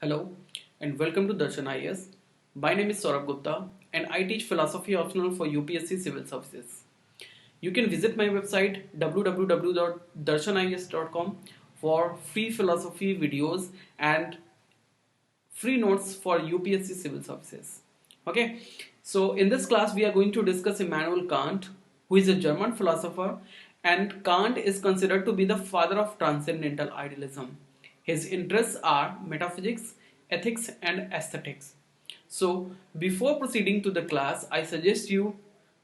Hello and welcome to Darshan IAS. My name is Saurabh Gupta and I teach philosophy optional for UPSC Civil Services. You can visit my website www.darshanias.com for free philosophy videos and free notes for UPSC Civil Services. Okay, so in this class we are going to discuss Immanuel Kant, who is a German philosopher, and Kant is considered to be the father of transcendental idealism. His interests are metaphysics, ethics, and aesthetics. So before proceeding to the class, I suggest you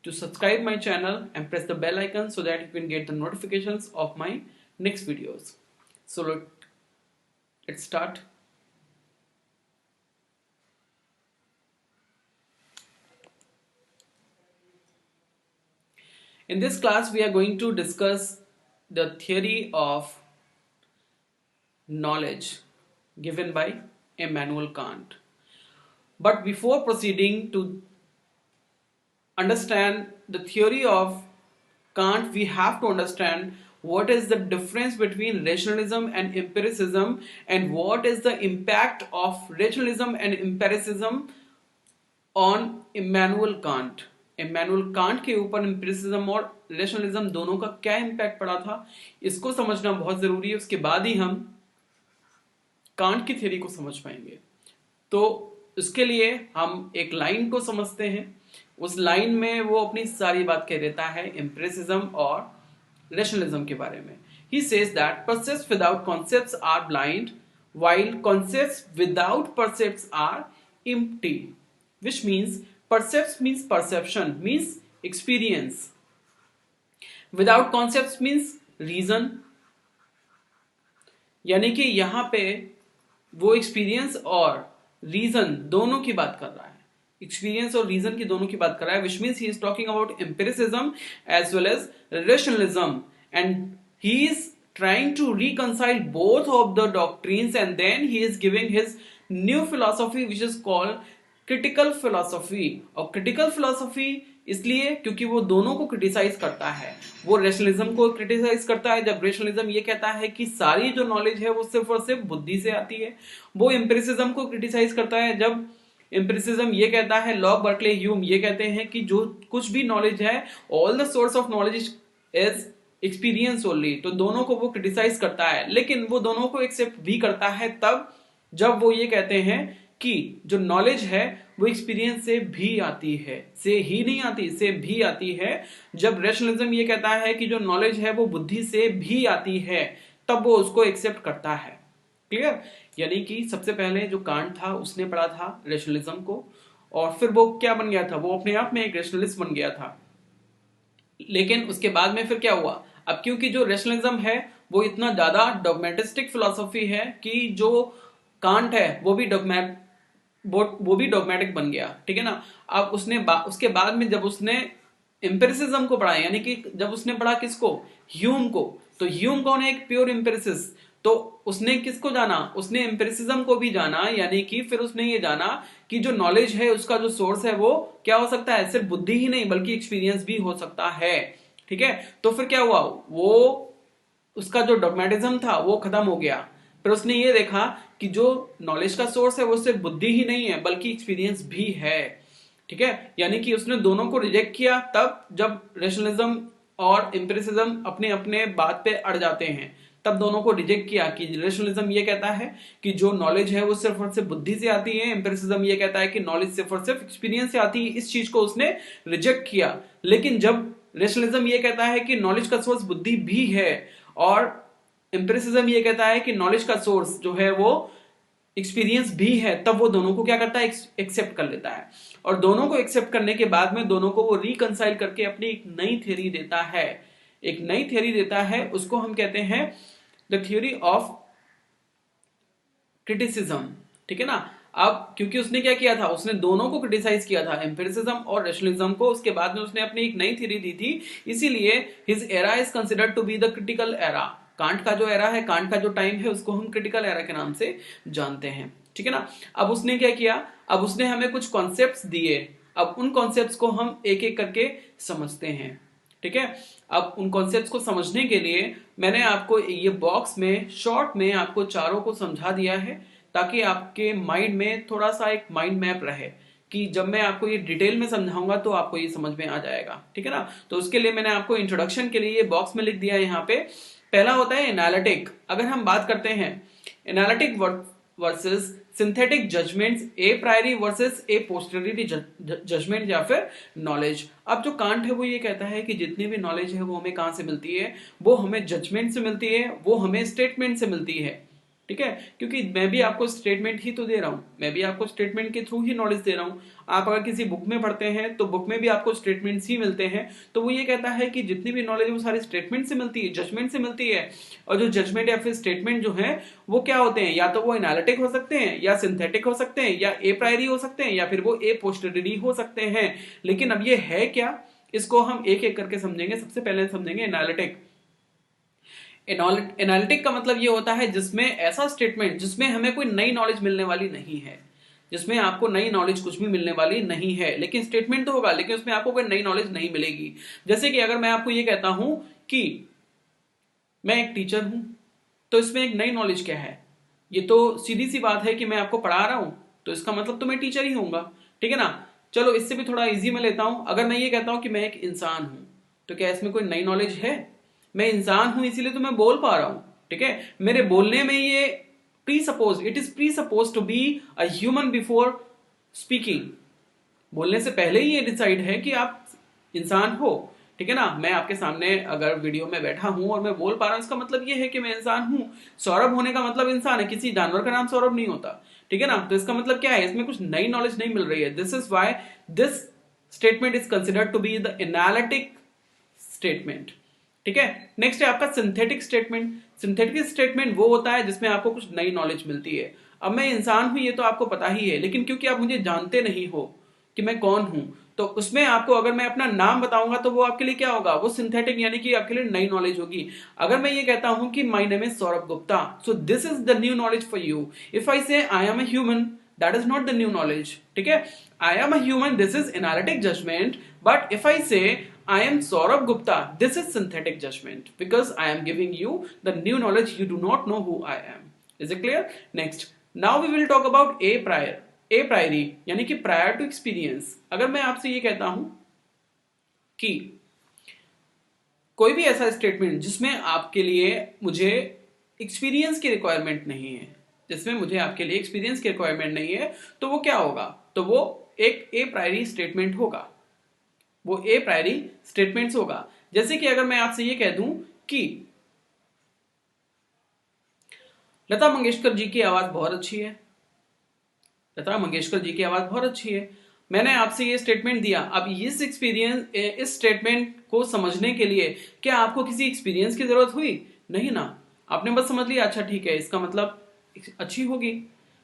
to subscribe my channel and press the bell icon so that you can get the notifications of my next videos. So let's start. In this class, we are going to discuss the theory of knowledge given by Immanuel Kant. But before proceeding to understand the theory of Kant, we have to understand what is the difference between rationalism and empiricism and what is the impact of rationalism and empiricism on Immanuel Kant. Immanuel Kant के ऊपर empiricism और rationalism दोनों का क्या impact पड़ा था, इसको समझना बहुत जरूरी है। उसके बाद ही हम कांट की थ्योरी को समझ पाएंगे। तो इसके लिए हम एक लाइन को समझते हैं। उस लाइन में वो अपनी सारी बात कह देता है एम्पिरिसिज्म और रेशनलिज्म के बारे में। He says that percepts without concepts are blind while concepts without percepts are empty, which means percepts means perception, means experience, without concepts means reason। यानी कि यहां पे वो एक्सपीरियंस और रीजन दोनों की बात कर रहा है, एक्सपीरियंस और रीजन की दोनों की बात कर रहा है, which means he is talking about empiricism as well as rationalism, and he is trying to reconcile both of the doctrines, and then he is giving his new philosophy which is called critical philosophy. और critical philosophy इसलिए क्योंकि वो दोनों को criticise करता है। वो rationalism को क्रिटिसाइज करता है जब रेशनलिज्म ये कहता है कि सारी जो नॉलेज है वो सिर्फ और सिर्फ बुद्धि से आती है। वो एम्पिरिसिज्म को क्रिटिसाइज करता है जब एम्पिरिसिज्म ये कहता है, लॉक बर्कले ह्यूम ये कहते हैं कि जो कुछ भी नॉलेज है, all the source of knowledge is experience only. तो दोनों को वो क्रिटिसाइज करता है, लेकिन वो दोनों को एक्सेप्ट भी करता है तब जब वो ये कहते हैं कि जो नॉलेज है वो एक्सपीरियंस से भी आती है, से ही नहीं आती, से भी आती है। जब रेशनलिज्म ये कहता है कि जो नॉलेज है वो बुद्धि से भी आती है, तब वो उसको एक्सेप्ट करता है। क्लियर? यानी कि सबसे पहले जो कांट था उसने पढ़ा था रेशनलिज्म को, और फिर वो क्या बन गया था, वो अपने आप में एक रेशनलिस्ट बन गया था। लेकिन उसके बाद में फिर क्या हुआ, अब क्योंकि जो रेशनलिज्म है वो इतना ज्यादा डॉगमेटिस्टिक फिलॉसफी है कि जो कांट है वो भी डॉगमेटिक बन गया। ठीक है ना? अब उसके बाद में जब उसने एम्पिरिसिज्म को पढ़ा, यानी कि जब उसने पढ़ा किसको, ह्यूम को, तो ह्यूम कौन है, एक प्योर एम्पिरिसिस्ट। तो उसने किसको जाना, उसने एम्पिरिसिज्म को भी जाना, यानी कि फिर उसने ये जाना कि जो नॉलेज है उसका जो सोर्स है वो क्या हो सकता है, सिर्फ बुद्धि ही नहीं बल्कि एक्सपीरियंस भी हो सकता है। ठीक है? तो फिर क्या हुआ, वो उसका जो डॉगमेटिज्म था वो खत्म हो गया। फिर उसने ये देखा कि जो नॉलेज का सोर्स है वो सिर्फ बुद्धि ही नहीं है बल्कि एक्सपीरियंस भी है। ठीक है? यानी कि उसने दोनों को रिजेक्ट किया तब जब रेशनलिज्म और एम्पिरिसिज्म अपने अपने बात पे अड़ जाते हैं, तब दोनों को रिजेक्ट किया कि रेशनलिज्म ये कहता है कि जो नॉलेज है वो सिर्फ और सिर्फ बुद्धि से आती है, एम्पिरिसिज्म ये कहता है कि नॉलेज सिर्फ और सिर्फ एक्सपीरियंस से आती है। इस चीज को उसने रिजेक्ट किया। लेकिन जब रेशनलिज्म ये कहता है कि नॉलेज का सोर्स बुद्धि भी है और एम्पिरिसिज्म ये कहता है कि नॉलेज का सोर्स जो है वो एक्सपीरियंस भी है, तब वो दोनों को क्या करता है, एक्सेप्ट कर लेता है। और दोनों को एक्सेप्ट करने के बाद में दोनों को वो रिकंसाइल करके अपनी एक नई थ्योरी देता है, एक नई थ्योरी देता है। उसको हम कहते हैं द थ्योरी ऑफ क्रिटिसिज्म। ठीक है ना? अब क्योंकि उसने क्या किया था, उसने दोनों को क्रिटिसाइज किया था, एम्पिरिसिज्म और रेशनलिज्म को। उसके बाद में उसने अपनी एक नई थ्योरी दी थी, इसीलिए his era is considered to be the critical era. Kant का जो एरा है, कांट का जो टाइम है, उसको हम क्रिटिकल एरा के नाम से जानते हैं। ठीक है ना? अब उसने क्या किया, अब उसने हमें कुछ कॉन्सेप्ट्स दिए। अब उन कॉन्सेप्ट्स को हम एक एक करके समझते हैं। ठीक है? अब उन कॉन्सेप्ट्स को समझने के लिए मैंने आपको ये बॉक्स में शॉर्ट में आपको चारों को समझा दिया है। ताकि आपके माइंड में थोड़ा सा एक माइंड मैप रहे कि जब मैं आपको ये डिटेल में समझाऊंगा तो आपको ये समझ में आ जाएगा, ठीक है ना। तो उसके लिए मैंने आपको इंट्रोडक्शन के लिए ये बॉक्स में लिख दिया है यहाँ पे। पहला होता है एनालिटिक। अगर हम बात करते हैं analytic versus synthetic judgments, a priori versus a posterity judgment या फिर नॉलेज। अब जो कांट है वो ये कहता है कि जितनी भी नॉलेज है वो हमें कहां से मिलती है, वो हमें जजमेंट से मिलती है, वो हमें स्टेटमेंट से मिलती है, ठीक है। क्योंकि मैं भी आपको स्टेटमेंट ही तो दे रहा हूं, मैं भी आपको स्टेटमेंट के थ्रू ही नॉलेज दे रहा हूं। आप अगर किसी बुक में पढ़ते हैं तो बुक में भी आपको स्टेटमेंट्स ही मिलते हैं। तो वो ये कहता है कि जितनी भी नॉलेज है वो सारी स्टेटमेंट से मिलती है, जजमेंट से मिलती है। और जो जजमेंट या फिर स्टेटमेंट जो है वो क्या होते हैं, या तो वो एनालिटिक हो सकते हैं, या सिंथेटिक हो सकते हैं, या ए प्रायरी हो सकते हैं, या फिर वो ए पोस्टेरिटी हो सकते हैं। लेकिन अब ये है क्या, इसको हम एक एक करके समझेंगे। सबसे पहले समझेंगे एनालिटिक। एनालिटिक का मतलब ये होता है जिसमें ऐसा स्टेटमेंट जिसमें हमें कोई नई नॉलेज मिलने वाली नहीं है, जिसमें आपको नई नॉलेज कुछ भी मिलने वाली नहीं है, लेकिन स्टेटमेंट तो होगा लेकिन उसमें आपको कोई नई नॉलेज नहीं मिलेगी। जैसे कि अगर मैं आपको ये कहता हूं कि मैं एक टीचर हूं, तो इसमें एक नई नॉलेज क्या है, ये तो सीधी सी बात है कि मैं आपको पढ़ा रहा हूं, तो इसका मतलब तो मैं टीचर ही होऊंगा, ठीक है ना। चलो इससे भी थोड़ा इजी में लेता हूं। अगर मैं ये कहता हूं कि मैं एक इंसान हूं, तो क्या इसमें कोई नई नॉलेज है? मैं इंसान हूं इसीलिए तो मैं बोल पा रहा हूं, ठीक है। मेरे बोलने में ये it is presuppose to be a human before speaking. बोलने से पहले ही ये डिसाइड है कि आप इंसान हो, ठीक है ना। मैं आपके सामने अगर वीडियो में बैठा हूं और मैं बोल पा रहा हूं, इसका मतलब ये है कि मैं इंसान हूं। सौरभ होने का मतलब इंसान है, किसी जानवर का नाम सौरभ नहीं होता, ठीक है ना। तो इसका मतलब क्या है, इसमें कुछ नई नॉलेज नहीं मिल रही है। This is why this statement is considered to be the analytic statement, ठीक है। नेक्स्ट है आपका सिंथेटिक स्टेटमेंट। सिंथेटिक स्टेटमेंट वो होता है जिसमें आपको कुछ नई नॉलेज मिलती है। अब मैं इंसान हूं ये तो आपको पता ही है, लेकिन क्योंकि आप मुझे जानते नहीं हो कि मैं कौन हूं, तो उसमें आपको अगर मैं अपना नाम बताऊंगा तो वो आपके लिए क्या होगा, वो सिंथेटिक यानी कि आपके लिए नई नॉलेज होगी। अगर मैं ये कहता हूं कि my name is Saurabh Gupta, so this is the new knowledge for you. If I say I am a human, that is not the new knowledge, ठीक है। I am a human, this is analytic judgment, but if I say I am Saurabh Gupta, this is synthetic judgment because I am giving you the new knowledge, you do not know who I am. Is it clear? Next, now we will talk about a prior. A priori यानी कि prior to experience। अगर मैं आपसे ये कहता हूं कि कोई भी ऐसा स्टेटमेंट जिसमें आपके लिए मुझे एक्सपीरियंस की रिक्वायरमेंट नहीं है, जिसमें मुझे आपके लिए एक्सपीरियंस की रिक्वायरमेंट नहीं है, तो वो क्या होगा, तो वो एक ए प्रायरी स्टेटमेंट होगा, वो ए प्रायरी स्टेटमेंट्स होगा। जैसे कि अगर मैं आपसे ये कह दूं कि लता मंगेशकर जी की आवाज बहुत अच्छी है, लता मंगेशकर जी की आवाज बहुत अच्छी है, मैंने आपसे ये स्टेटमेंट दिया। अब इस स्टेटमेंट को समझने के लिए क्या आपको किसी एक्सपीरियंस की जरूरत हुई? नहीं ना, आपने बस समझ लिया अच्छा ठीक है इसका मतलब अच्छी होगी,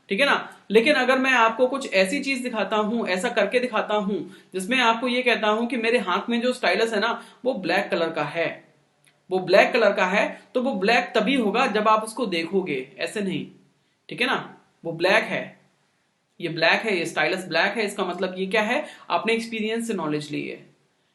ठीक है ना। लेकिन अगर मैं आपको कुछ ऐसी चीज दिखाता हूं, ऐसा करके दिखाता हूं जिसमें आपको ये कहता हूं कि मेरे हाथ में जो स्टाइलस है ना वो ब्लैक कलर का है, वो ब्लैक कलर का है, तो वो ब्लैक तभी होगा जब आप उसको देखोगे, ऐसे नहीं, ठीक है ना। वो ब्लैक है, ये ब्लैक है, ये स्टाइलस ब्लैक है, इसका मतलब ये क्या है, आपने एक्सपीरियंस से नॉलेज ली है,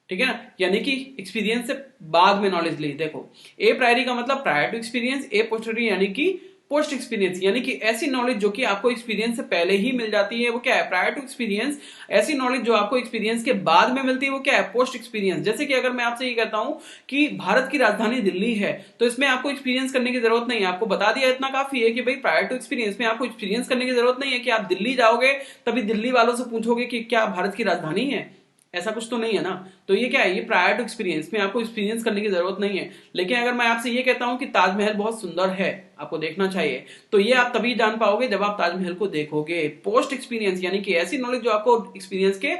ठीक है ना। यानी कि एक्सपीरियंस से बाद में नॉलेज ली। देखो ए प्रायरी का मतलब prior to experience, a posterity यानी कि पोस्ट एक्सपीरियंस, यानी कि ऐसी नॉलेज जो कि आपको एक्सपीरियंस से पहले ही मिल जाती है, वो क्या है, प्रायर टू एक्सपीरियंस। ऐसी नॉलेज जो आपको एक्सपीरियंस के बाद में मिलती है, वो क्या है, पोस्ट एक्सपीरियंस। जैसे कि अगर मैं आपसे ये कहता हूं कि भारत की राजधानी दिल्ली है, तो इसमें आपको एक्सपीरियंस करने की जरूरत नहीं है, आपको बता दिया इतना काफी है कि भाई प्रायर टू एक्सपीरियंस में आपको एक्सपीरियंस करने की जरूरत नहीं है कि आप दिल्ली जाओगे तभी दिल्ली वालों से पूछोगे कि क्या भारत की राजधानी है, ऐसा कुछ तो नहीं है ना। तो ये क्या है, ये प्रायर टू एक्सपीरियंस में आपको एक्सपीरियंस करने की जरूरत नहीं है। लेकिन अगर मैं आपसे ये कहता हूं कि ताजमहल बहुत सुंदर है, आपको देखना चाहिए, तो ये आप तभी जान पाओगे जब आप ताजमहल को देखोगे। पोस्ट एक्सपीरियंस यानी कि ऐसी नॉलेज जो आपको एक्सपीरियंस के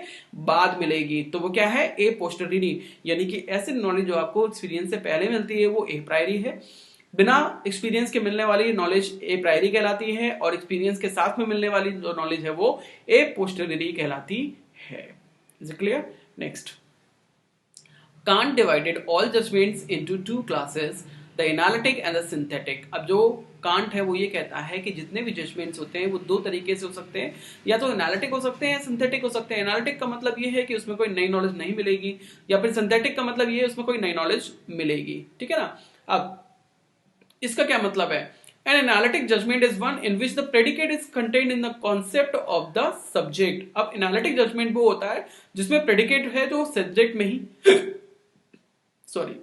बाद मिलेगी, तो वो क्या है, ए पोस्टेरिटी, यानी कि ऐसी नॉलेज जो आपको एक्सपीरियंस से पहले मिलती है वो ए प्रायरी है। बिना एक्सपीरियंस के मिलने वाली नॉलेज ए प्रायरी कहलाती है, और एक्सपीरियंस के साथ में मिलने वाली जो नॉलेज है वो ए पोस्टेरिटी कहलाती है। Is it clear? Next, Kant divided all judgments into two classes, the analytic and the synthetic. अब जो कांट है वो ये कहता है कि जितने भी जजमेंट्स होते हैं वो दो तरीके से हो सकते हैं, या तो एनालिटिक हो सकते हैं या सिंथेटिक हो सकते हैं। एनालिटिक का मतलब ये है कि उसमें कोई नई नॉलेज नहीं मिलेगी, या फिर सिंथेटिक का मतलब ये है उसमें कोई नई नॉलेज मिलेगी, ठीक है ना। अब इसका क्या मतलब है, An analytic judgment is one in which the predicate is contained in the concept of the subject. अब analytic judgment वो होता है जिसमें predicate है जो subject में ही सॉरी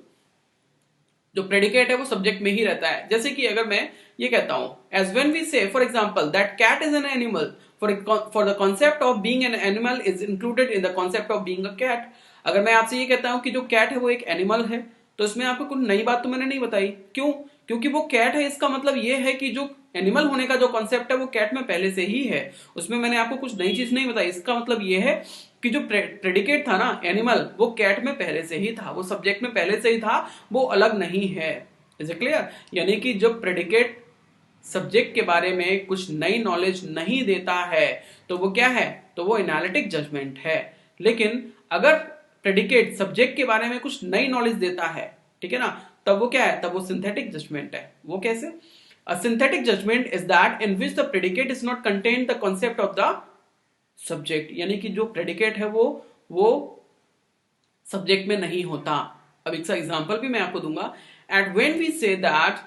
जो प्रेडिकेट है वो सब्जेक्ट में ही रहता है। जैसे कि अगर मैं ये कहता हूं as when we say for example that cat is an animal, for the concept of being an animal is included in the concept of being a cat. अगर मैं आपसे ये कहता हूं कि जो कैट है वो एक एनिमल है, तो इसमें आपको कोई नई बात तो मैंने नहीं बताई। क्यों? क्योंकि वो कैट है, इसका मतलब ये है कि जो एनिमल होने का जो कॉन्सेप्ट है वो कैट में पहले से ही है, उसमें मैंने आपको कुछ नई चीज नहीं बताई। इसका मतलब ये है कि जो प्रेडिकेट था ना एनिमल, वो कैट में पहले से ही था, वो सब्जेक्ट में पहले से ही था, वो अलग नहीं है। Is it clear? यानी कि जब प्रेडिकेट सब्जेक्ट के बारे में कुछ नई नॉलेज नहीं देता है तो वो क्या है? तो वो एनालिटिक जजमेंट है। लेकिन अगर प्रेडिकेट सब्जेक्ट के बारे में कुछ नई नॉलेज देता है, ठीक है ना, तब वो क्या है? तब वो सिंथेटिक जजमेंट है। वो कैसे? A synthetic judgment is that in which the predicate is not contain the concept of the subject. यानी कि जो प्रेडिकेट है वो सब्जेक्ट में नहीं होता। अब इसका एग्जांपल भी मैं आपको दूंगा। At when we say that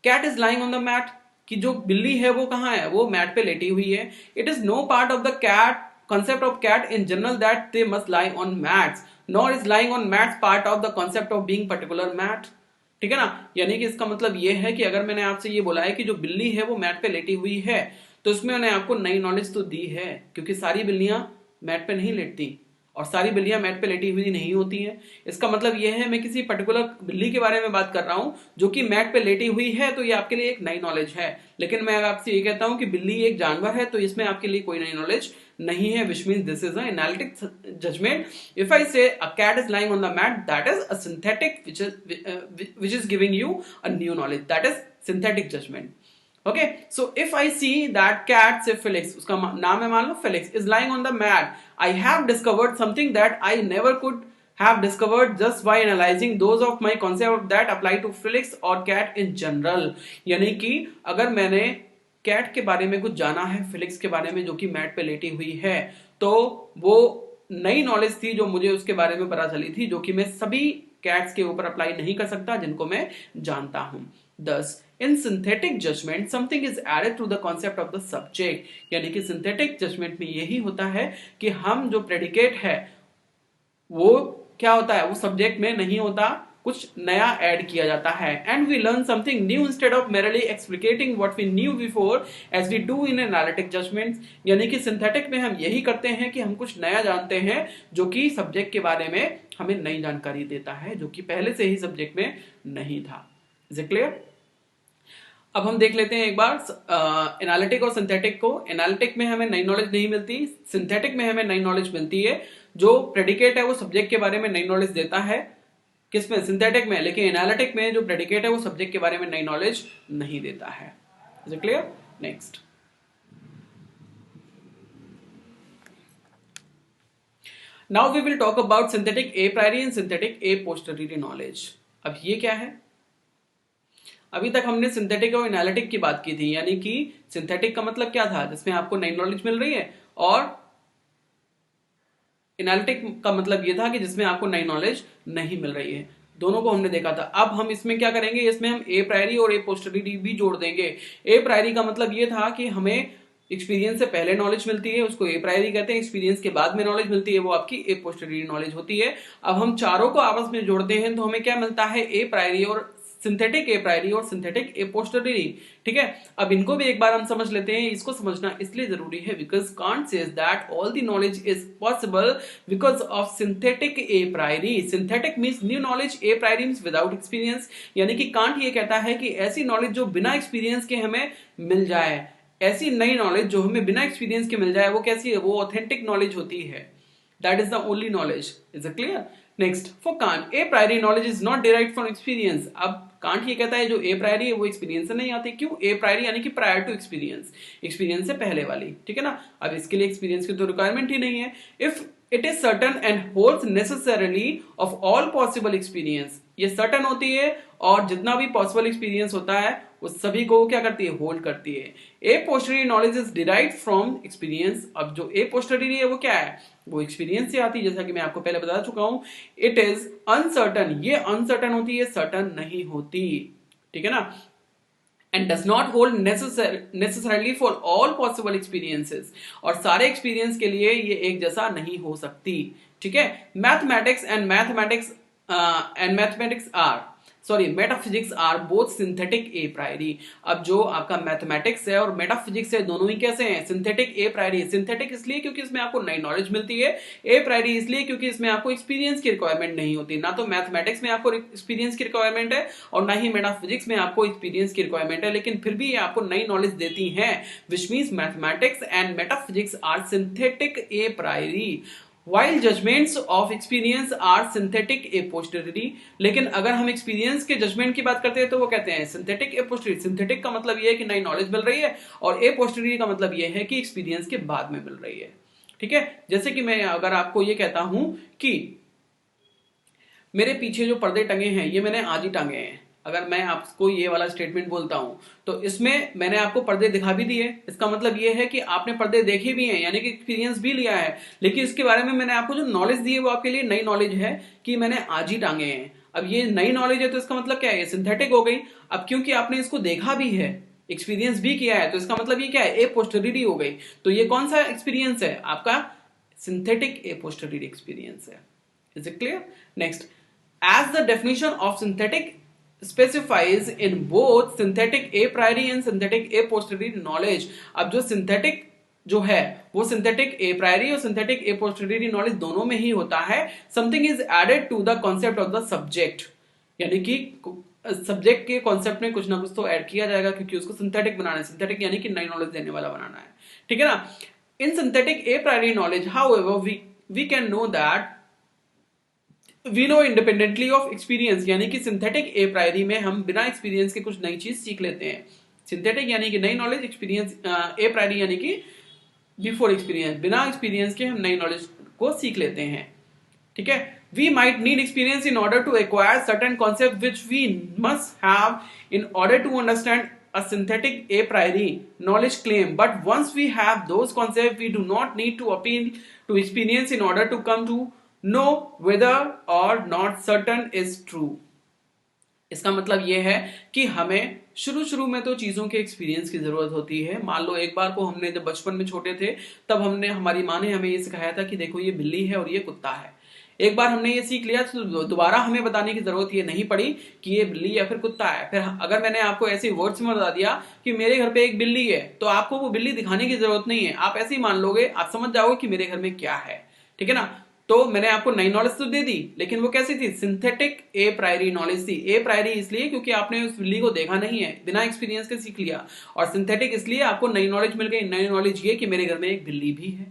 cat is lying on the mat, कि जो बिल्ली है वो कहां है? वो मैट पे लेटी हुई है। It is no part of the cat concept of cat in general that they must lie on mats, nor is lying on mats part of the concept of being particular mat। ठीक है ना? यानी कि इसका मतलब ये है कि अगर मैंने आपसे ये बोला है कि जो बिल्ली है वो मैट पे लेटी हुई है, तो इसमें मैंने आपको नई नॉलेज तो दी है, क्योंकि सारी बिल्लियां मैट पे नहीं लेटती और सारी बिल्लियां मैट पे लेटी हुई नहीं होती हैं। इसका मतलब यह है मैं किसी पर्टिकुलर बिल्ली के बारे में बात कर रहा हूं जो कि मैट पे लेटी हुई है, तो ये आपके लिए एक नई नॉलेज है। लेकिन मैं अगर आपसे ये कहता हूं कि बिल्ली एक जानवर है, तो इसमें आपके लिए कोई नई नॉलेज नहीं है, which means this is an analytic judgment. If I say a cat is lying on the mat, that is a synthetic which is giving you a new knowledge, that is synthetic judgment. Okay, so if I see that cat, say Felix, उसका नाम है मान लो Felix, is lying on the mat, I have discovered something that I never could have discovered just by analyzing those of my concept that apply to Felix or cat in general। यानी कि अगर मैंने cat के बारे में कुछ जाना है, फिलिक्स के बारे में जो कि मैट पे लेटी हुई है, तो वो नई नॉलेज थी जो मुझे उसके बारे में पता चली थी, जो कि मैं सभी कैट्स के ऊपर अप्लाई नहीं कर सकता जिनको मैं जानता हूं। Thus, in synthetic judgment, something is added to the concept of the subject। यानी कि सिंथेटिक जजमेंट में यही होता है कि हम जो प्रेडिकेट है वो क्या होता है? वो सब्जेक्ट में नहीं होता, कुछ नया ऐड किया जाता है। And we learn something new instead of merely explicating what we knew before as we do in analytic judgments. यानी कि सिंथेटिक में हम यही करते हैं कि हम कुछ नया जानते हैं जो कि सब्जेक्ट के बारे में हमें नई जानकारी देता है, जो कि पहले से ही सब्जेक्ट में नहीं था। Is it clear? अब हम देख लेते हैं एक बार एनालिटिक और सिंथेटिक को। एनालिटिक में हमें नई नॉलेज नहीं मिलती, सिंथेटिक में हमें नई नॉलेज मिलती है। जो प्रेडिकेट है वो सब्जेक्ट के बारे में नई नॉलेज देता है, किसमें? सिंथेटिक में। लेकिन एनालिटिक में जो प्रेडिकेट है वो सब्जेक्ट के बारे में नई नॉलेज नहीं देता है। Is it clear? Next, now we will talk about synthetic a priori and synthetic a posteriori knowledge. अब ये क्या है? अभी तक हमने सिंथेटिक और एनालिटिक की बात की थी, यानी कि सिंथेटिक का मतलब क्या था? जिसमें आपको नई नॉलेज मिल रही है, और एनालिटिक का मतलब यह था कि जिसमें आपको नई नॉलेज नहीं मिल रही है। दोनों को हमने देखा था। अब हम इसमें क्या करेंगे? इसमें हम ए प्रायरी और ए पोस्टेरियरी भी जोड़ देंगे। ए प्रायरी का मतलब यह था कि हमें एक्सपीरियंस से पहले नॉलेज मिलती है, उसको ए प्रायरी कहते हैं। एक्सपीरियंस के बाद में नॉलेज मिलती है, वो आपकी ए पोस्टेरियरी नॉलेज होती है। अब हम चारों को आपस में जोड़ते हैं तो हमें क्या मिलता है? ए प्रायरी और सिंथेटिक ए प्रायरी और सिंथेटिक ए पोस्टेरियरी। ठीक है, अब इनको भी एक बार हम समझ लेते हैं। इसको समझना इसलिए जरूरी है because can't says that all the knowledge is possible because of synthetic a priori. Synthetic means new knowledge, A priori means without experience. यानी कि कांट ये कहता है कि ऐसी नॉलेज जो बिना एक्सपीरियंस के हमें मिल जाए, ऐसी नई नॉलेज जो हमें बिना एक्सपीरियंस के मिल जाए, वो कैसी है? वो ऑथेंटिक नॉलेज होती है। That is the only knowledge. Is it clear? Next, for can't A priori knowledge is not derived from experience. अब कांट ये कहता है जो ए प्रायरी है वो एक्सपीरियंस से नहीं आती। क्यों? ए प्रायरी यानी कि प्रायर टू एक्सपीरियंस, एक्सपीरियंस से पहले वाली। ठीक है ना? अब इसके लिए एक्सपीरियंस की तो रिक्वायरमेंट ही नहीं है। If it is certain and holds necessarily of all possible experience. ये सर्टन होती है और जितना भी पॉसिबल एक्सपीरियंस होता है उस सभी को क्या करती है? होल्ड करती है। A posteriori knowledge is derived from experience. अब जो ए पोस्टेरियरी है वो क्या है? वो एक्सपीरियंस से आती है, जैसा कि मैं आपको पहले बता चुका हूं। इट इज अनसर्टन, ये अनसर्टन होती है, सर्टन नहीं होती। ठीक है ना? And does not hold necessarily for all possible experiences, और सारे एक्सपीरियंस के लिए ये एक जैसा नहीं हो सकती। ठीक है, mathematics are sorry metaphysics are both synthetic a priori. अब जो आपका मैथमेटिक्स है और मेटाफिजिक्स है, दोनों ही कैसे हैं? Synthetic a priori. सिंथेटिक इसलिए क्योंकि इसमें आपको नई नॉलेज मिलती है, ए प्रायरी इसलिए क्योंकि इसमें आपको एक्सपीरियंस की रिक्वायरमेंट नहीं होती। ना तो मैथमेटिक्स में आपको एक्सपीरियंस की रिक्वायरमेंट है और ना ही मेटाफिजिक्स में आपको एक्सपीरियंस की रिक्वायरमेंट है, लेकिन फिर भी ये आपको नई नॉलेज देती हैं, which means mathematics and metaphysics are synthetic a priori while judgments of experience are synthetic a posteriori। लेकिन अगर हम एक्सपीरियंस के जजमेंट की बात करते हैं तो वो कहते हैं सिंथेटिक ए पोस्टेरियरी। सिंथेटिक का मतलब ये है कि नई नॉलेज मिल रही है, और ए पोस्टेरियरी का मतलब ये है कि एक्सपीरियंस के बाद में मिल रही है। ठीक है, जैसे कि मैं अगर आपको ये कहता हूं कि मेरे पीछे जो पर्दे टंगे हैं ये मैंने आज ही टांगे हैं, अगर मैं आपको ये वाला स्टेटमेंट बोलता हूं तो इसमें मैंने आपको पर्दे दिखा भी दिए, इसका मतलब ये है कि आपने पर्दे देखे भी हैं, यानी कि एक्सपीरियंस भी लिया है, लेकिन इसके बारे में मैंने आपको जो नॉलेज दी है वो आपके लिए नई नॉलेज है कि मैंने आज ही टांगे हैं। अब ये नई नॉलेज है तो इसका मतलब क्या है? ये सिंथेटिक हो गई। अब क्योंकि आपने इसको देखा भी है, एक्सपीरियंस भी किया है, तो इसका मतलब ये क्या है? ए पोस्टेरियरी हो गई। तो ये कौन सा एक्सपीरियंस है? आपका सिंथेटिक ए पोस्टेरियरी एक्सपीरियंस है। Is it clear? Next, as the definition of synthetic specifies in both synthetic a priori and synthetic a posteriori knowledge। अब जो सिंथेटिक जो है वो सिंथेटिक ए प्रायरी और सिंथेटिक ए पोस्टेरियरी नॉलेज दोनों में ही होता है। Something is added to the concept of the subject, यानी कि सब्जेक्ट के कॉन्सेप्ट में कुछ ना कुछ तो ऐड किया जाएगा, क्योंकि उसको सिंथेटिक बनाना है। सिंथेटिक यानी कि नई नॉलेज देने वाला बनाना है। ठीक है ना? In synthetic a priori knowledge however we can know that we know independently of experience, यानी कि सिंथेटिक ए प्रायरी में हम बिना एक्सपीरियंस के कुछ नई चीज सीख लेते हैं। सिंथेटिक यानी कि नई नॉलेज, एक्सपीरियंस ए प्रायरी यानी कि बिफोर एक्सपीरियंस, बिना एक्सपीरियंस के हम नई नॉलेज को सीख लेते हैं। ठीक है, we might need experience in order to acquire certain concept which we must have in order to understand a synthetic a priori knowledge claim, but once we have those concepts we do not need to appeal to experience in order to come to know whether or not certain is true। इसका मतलब यह है कि हमें शुरू में तो चीजों के एक्सपीरियंस की जरूरत होती है। मान लो एक बार को हमने जब बचपन में छोटे थे तब हमारी माँ ने हमें ये सिखाया था कि देखो ये बिल्ली है और ये कुत्ता है। एक बार हमने ये सीख लिया तो दोबारा हमें बताने की जरूरत ये नहीं पड़ी कि ये बिल्ली या फिर कुत्ता है। फिर अगर मैंने आपको ऐसे वर्ड्स में बता दिया कि मेरे घर पे एक बिल्ली है, तो आपको वो बिल्ली दिखाने की जरूरत नहीं है, आप ऐसे ही मान लोगे, आप समझ जाओगे कि मेरे घर में क्या है। ठीक है ना? तो मैंने आपको नई नॉलेज तो दे दी, लेकिन वो कैसी थी? सिंथेटिक ए प्रायरी नॉलेज थी। ए प्रायरी इसलिए क्योंकि आपने उस बिल्ली को देखा नहीं है, बिना एक्सपीरियंस के सीख लिया, और सिंथेटिक इसलिए आपको नई नॉलेज मिल गई। नई नॉलेज ये कि मेरे घर में एक बिल्ली भी है।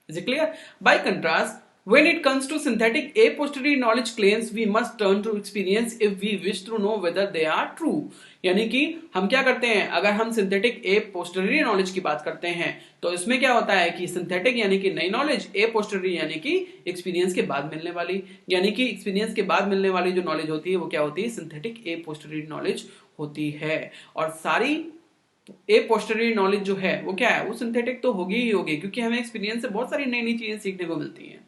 Is it clear? Bye contrast, when it comes to synthetic a posteriori knowledge claims we must turn to experience if we wish to know whether they are true। यानी कि हम क्या करते हैं, अगर हम सिंथेटिक ए पोस्टेरियरी नॉलेज की बात करते हैं तो इसमें क्या होता है कि सिंथेटिक यानी कि नई नॉलेज, ए पोस्टेरियरी यानी कि एक्सपीरियंस के बाद मिलने वाली, यानी कि एक्सपीरियंस के बाद मिलने वाली जो नॉलेज होती है वो क्या होती है? सिंथेटिक ए पोस्टेरियरी नॉलेज होती है। और सारी ए पोस्टेरियरी नॉलेज जो है वो क्या है? वो सिंथेटिक तो होगी ही होगी, क्योंकि हमें एक्सपीरियंस से बहुत सारी नई नई चीजें सीखने को मिलती हैं।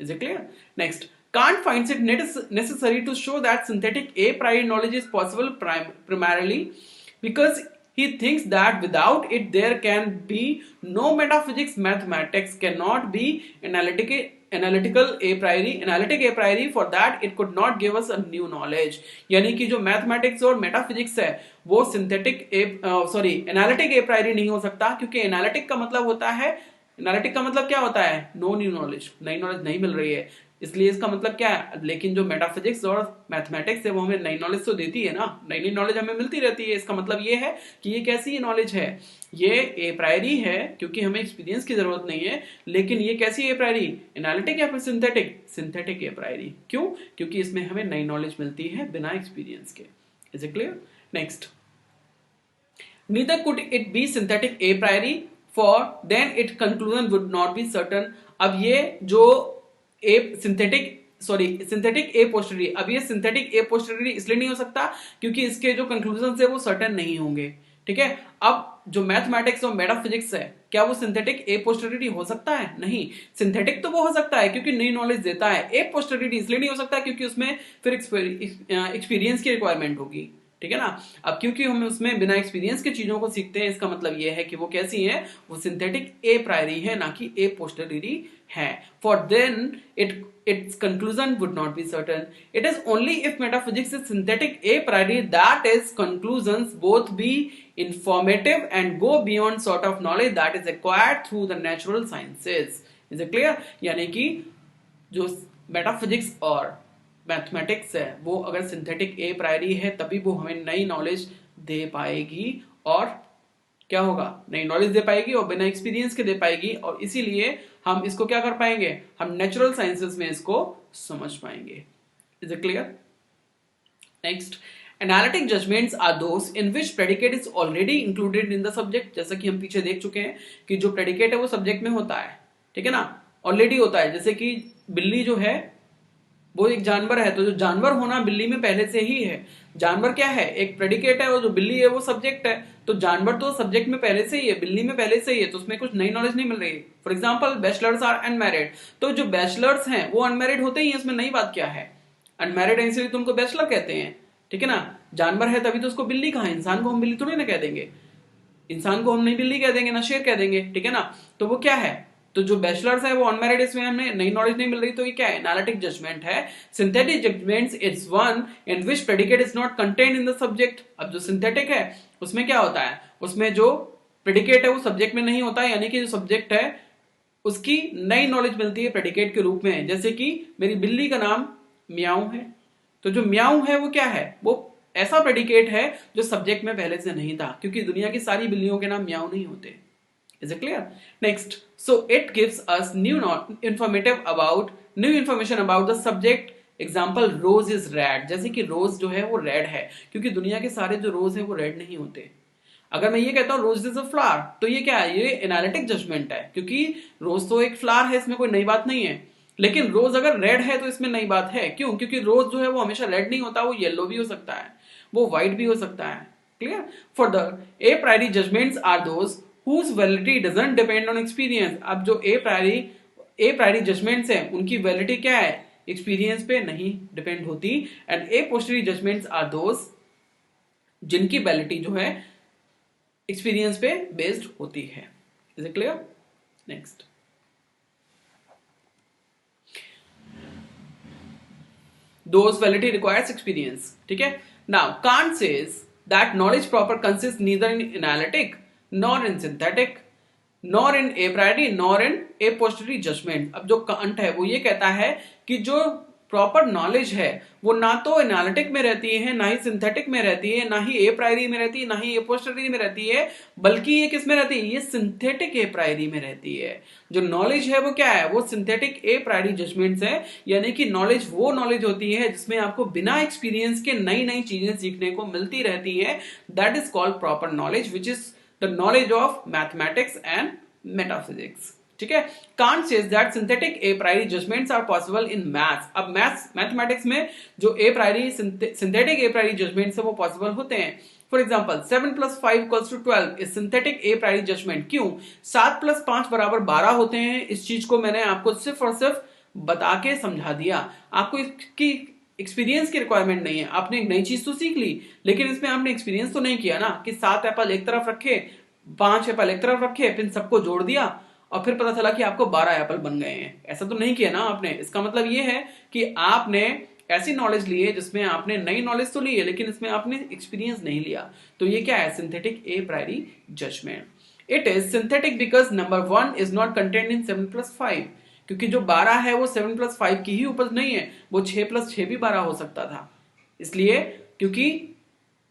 Is it clear? Next, Kant finds it necessary to show that synthetic a priori knowledge is possible primarily because he thinks that without it there can be no metaphysics, mathematics cannot be analytical a priori, for that it could not give us a new knowledge। यानी कि जो mathematics और metaphysics है वो synthetic analytic ए priori नहीं हो सकता, क्योंकि एनालिटिक का मतलब होता है, एनालिटिक का मतलब क्या होता है? नो न्यू नॉलेज, नई नॉलेज नहीं मिल रही है, इसलिए इसका मतलब क्या है? लेकिन जो मेटाफिजिक्स और मैथमेटिक्स है वो हमें नई नॉलेज तो देती है ना, नई नई नॉलेज हमें मिलती रहती है। इसका मतलब ये है कि ये कैसी नॉलेज है? ये ए प्रायरी है क्योंकि हमें एक्सपीरियंस की जरूरत नहीं है, लेकिन ये कैसी ए प्रायरी? एनालिटिक या फिर सिंथेटिक? Synthetic a priori. क्यों? क्योंकि इसमें हमें नई नॉलेज मिलती है बिना एक्सपीरियंस के। Is it clear? Next, neither could it be synthetic a priori for then its conclusion would not be certain। अब ये जो सिंथेटिक ए पोस्टेरियरी, अब ये सिंथेटिक ए पोस्टेरियरी इसलिए नहीं हो सकता क्योंकि इसके जो कंक्लूजन है वो सर्टेन नहीं होंगे। ठीक है, अब जो मैथमेटिक्स और मेटाफिजिक्स है क्या वो सिंथेटिक ए पोस्टेरियरी हो सकता है? नहीं। सिंथेटिक तो वो हो सकता है क्योंकि नई नॉलेज देता है, ए पोस्टेरियरी इसलिए नहीं हो सकता क्योंकि उसमें फिर एक्सपीरियंस की रिक्वायरमेंट होगी। ठीक है ना। अब क्योंकि हम उसमें बिना एक्सपीरियंस के चीजों को सीखते हैं, इसका मतलब यह है कि वो कैसी है, वो सिंथेटिक ए प्रायरी है, ना कि ए पोस्टेरियरी है। For then its conclusion would not be certain. It is only if metaphysics is synthetic a priori that its conclusions both be informative and go beyond sort of knowledge that is acquired through the natural sciences. Is it clear? यानी कि जो metaphysics और mathematics है वो अगर synthetic a priori है तभी वो हमें नई नॉलेज दे पाएगी, और क्या होगा, नई नॉलेज दे पाएगी और बिना एक्सपीरियंस के दे पाएगी, और इसीलिए हम इसको क्या कर पाएंगे, हम नेचुरल साइंसेस में इसको समझ पाएंगे। Is it clear? Next, analytic judgments are those in which predicate is already included in the subject. जैसा कि हम पीछे देख चुके हैं कि जो प्रेडिकेट है वो सब्जेक्ट में होता है, ठीक है ना, ऑलरेडी होता है। जैसे कि बिल्ली जो है वो एक जानवर है, तो जो जानवर होना बिल्ली में पहले से ही है। जानवर क्या है, एक प्रेडिकेट है, और जो बिल्ली है वो सब्जेक्ट है। तो जानवर तो सब्जेक्ट में पहले से ही है, बिल्ली में पहले से ही है, तो उसमें कुछ नई नॉलेज नहीं मिल रही। For example bachelors are unmarried, तो जो बैचलर्स हैं वो अनमैरिड होते ही, इसमें नई बात क्या है, अनमैरिड है इसलिए तो उनको बैचलर कहते हैं, ठीक है ना। जानवर है तभी तो उसको बिल्ली कहा, इंसान को हम बिल्ली थोड़ी ना कह देंगे, इंसान को हम नहीं बिल्ली कह देंगे ना शेर कह देंगे, ठीक है ना। तो वो क्या है, तो जो बैचलर्स है वो अनमैरिड, इसमें हमें नई नॉलेज नहीं मिल रही, तो ये क्या है, एनालिटिक जजमेंट है। Synthetic judgments is one in which predicate is not contained in the subject. अब जो सिंथेटिक है उसमें क्या होता है, उसमें जो प्रेडिकेट है वो सब्जेक्ट में नहीं होता है, यानी कि जो सब्जेक्ट है उसकी नई नॉलेज मिलती है प्रेडिकेट के रूप में। जैसे कि मेरी बिल्ली का नाम म्याऊ है, तो जो म्याऊ है वो क्या है, वो ऐसा प्रेडिकेट है जो सब्जेक्ट में पहले से नहीं था, क्योंकि दुनिया की सारी बिल्लियों के नाम म्याऊ नहीं होते। Is it clear? Next, so it gives us new information about the subject. Example, rose is red. जैसे कि रोज जो है वो रेड है, क्योंकि दुनिया के सारे जो रोज है वो रेड नहीं होते। अगर मैं ये कहता हूँ रोज इज अ फ्लावर, तो ये क्या है, ये एनालिटिक जजमेंट है, क्योंकि रोज तो एक फ्लावर है, इसमें कोई नई बात नहीं है। लेकिन रोज अगर रेड है तो इसमें नई बात है, क्यों, क्योंकि रोज जो है वो हमेशा रेड नहीं होता, वो येलो भी हो सकता है, वो व्हाइट भी हो सकता है। Clear? For the a priori judgments are those whose validity doesn't depend on experience. अब जो ए प्रायरी जजमेंट्स हैं उनकी वैलिडिटी क्या है, एक्सपीरियंस पे नहीं डिपेंड होती। And a posteriori judgments are those जिनकी वैलिडिटी जो है एक्सपीरियंस पे बेस्ड होती है। Is it clear? Next, those validity requires experience, ठीक है। Now Kant says that knowledge proper consist neither in analytic nor in synthetic nor in a priori nor in a posteriori judgment। अब जो can't है वो ये कहता है कि जो प्रॉपर नॉलेज है वो ना तो एनालिटिक में रहती है, ना ही सिंथेटिक में रहती है, ना ही ए प्रायरी में रहती है, ना ही ए पोस्टेरियरी में रहती है, बल्कि ये किस में रहती है, ये सिंथेटिक ए प्रायरी में रहती है। जो नॉलेज है वो क्या है, वो सिंथेटिक ए प्रायरी जजमेंट्स है, यानी कि नॉलेज वो नॉलेज होती है जिसमें आपको बिना एक्सपीरियंस के नई नई चीजें सीखने को मिलती रहती है। That is called proper knowledge, which is the knowledge of mathematics and metaphysics, ठीक है। Kant says that synthetic a priori judgments are possible in maths। अब मैथमेटिक्स में जो a priori synthetic a priori judgments है वो possible होते हैं। For example 7 + 5 = 12 is synthetic a priori judgment. क्यों, 7 + 5 = 12 होते हैं। इस चीज को मैंने आपको सिर्फ और सिर्फ बता के समझा दिया, आपको इसकी एक्सपीरियंस की रिक्वायरमेंट नहीं है। आपने एक नई चीज तो सीख ली, लेकिन इसमें आपने एक्सपीरियंस तो नहीं किया ना, कि 7 एप्पल एक तरफ रखे, 5 एप्पल एक तरफ रखे, फिर सबको जोड़ दिया और फिर पता चला कि आपको 12 एप्पल बन गए हैं। ऐसा तो नहीं किया ना आपने। इसका मतलब ये है कि आपने ऐसी नॉलेज ली है जिसमें आपने नई नॉलेज तो ली है, लेकिन इसमें आपने एक्सपीरियंस नहीं लिया। तो ये क्या है, synthetic a priori judgment. It is synthetic because number 1 is not contained in 7 + 5, क्योंकि जो 12 है वो 7 + 5 की ही उपज नहीं है, वो 6 + 6 भी 12 हो सकता था। इसलिए क्योंकि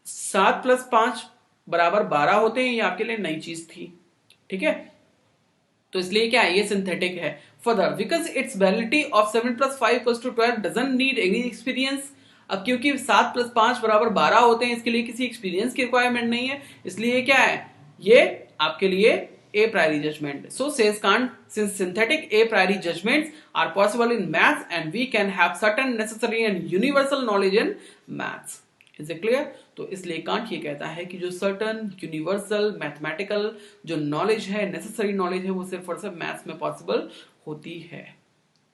7 + 5 = 12 होते हैं, ये आपके लिए नई चीज थी, ठीक है। तो इसलिए क्या है, ये सिंथेटिक है। Further, because it's validity of 7 + 5 = 12 doesn't need any experience. अब क्योंकि 7 + 5 = 12 होते हैं, इसके लिए किसी एक्सपीरियंस की रिक्वायरमेंट नहीं है, इसलिए क्या है, ये आपके लिए a priori judgment. So says Kant, since synthetic a priori judgments are possible in maths and we can have certain necessary and universal knowledge in maths. Is it clear? तो इसलिए कांट ये कहता है कि जो सर्टन यूनिवर्सल मैथमेटिकल जो knowledge है, necessary knowledge है, वो सिर्फ और सिर्फ मैथ्स में पॉसिबल होती है।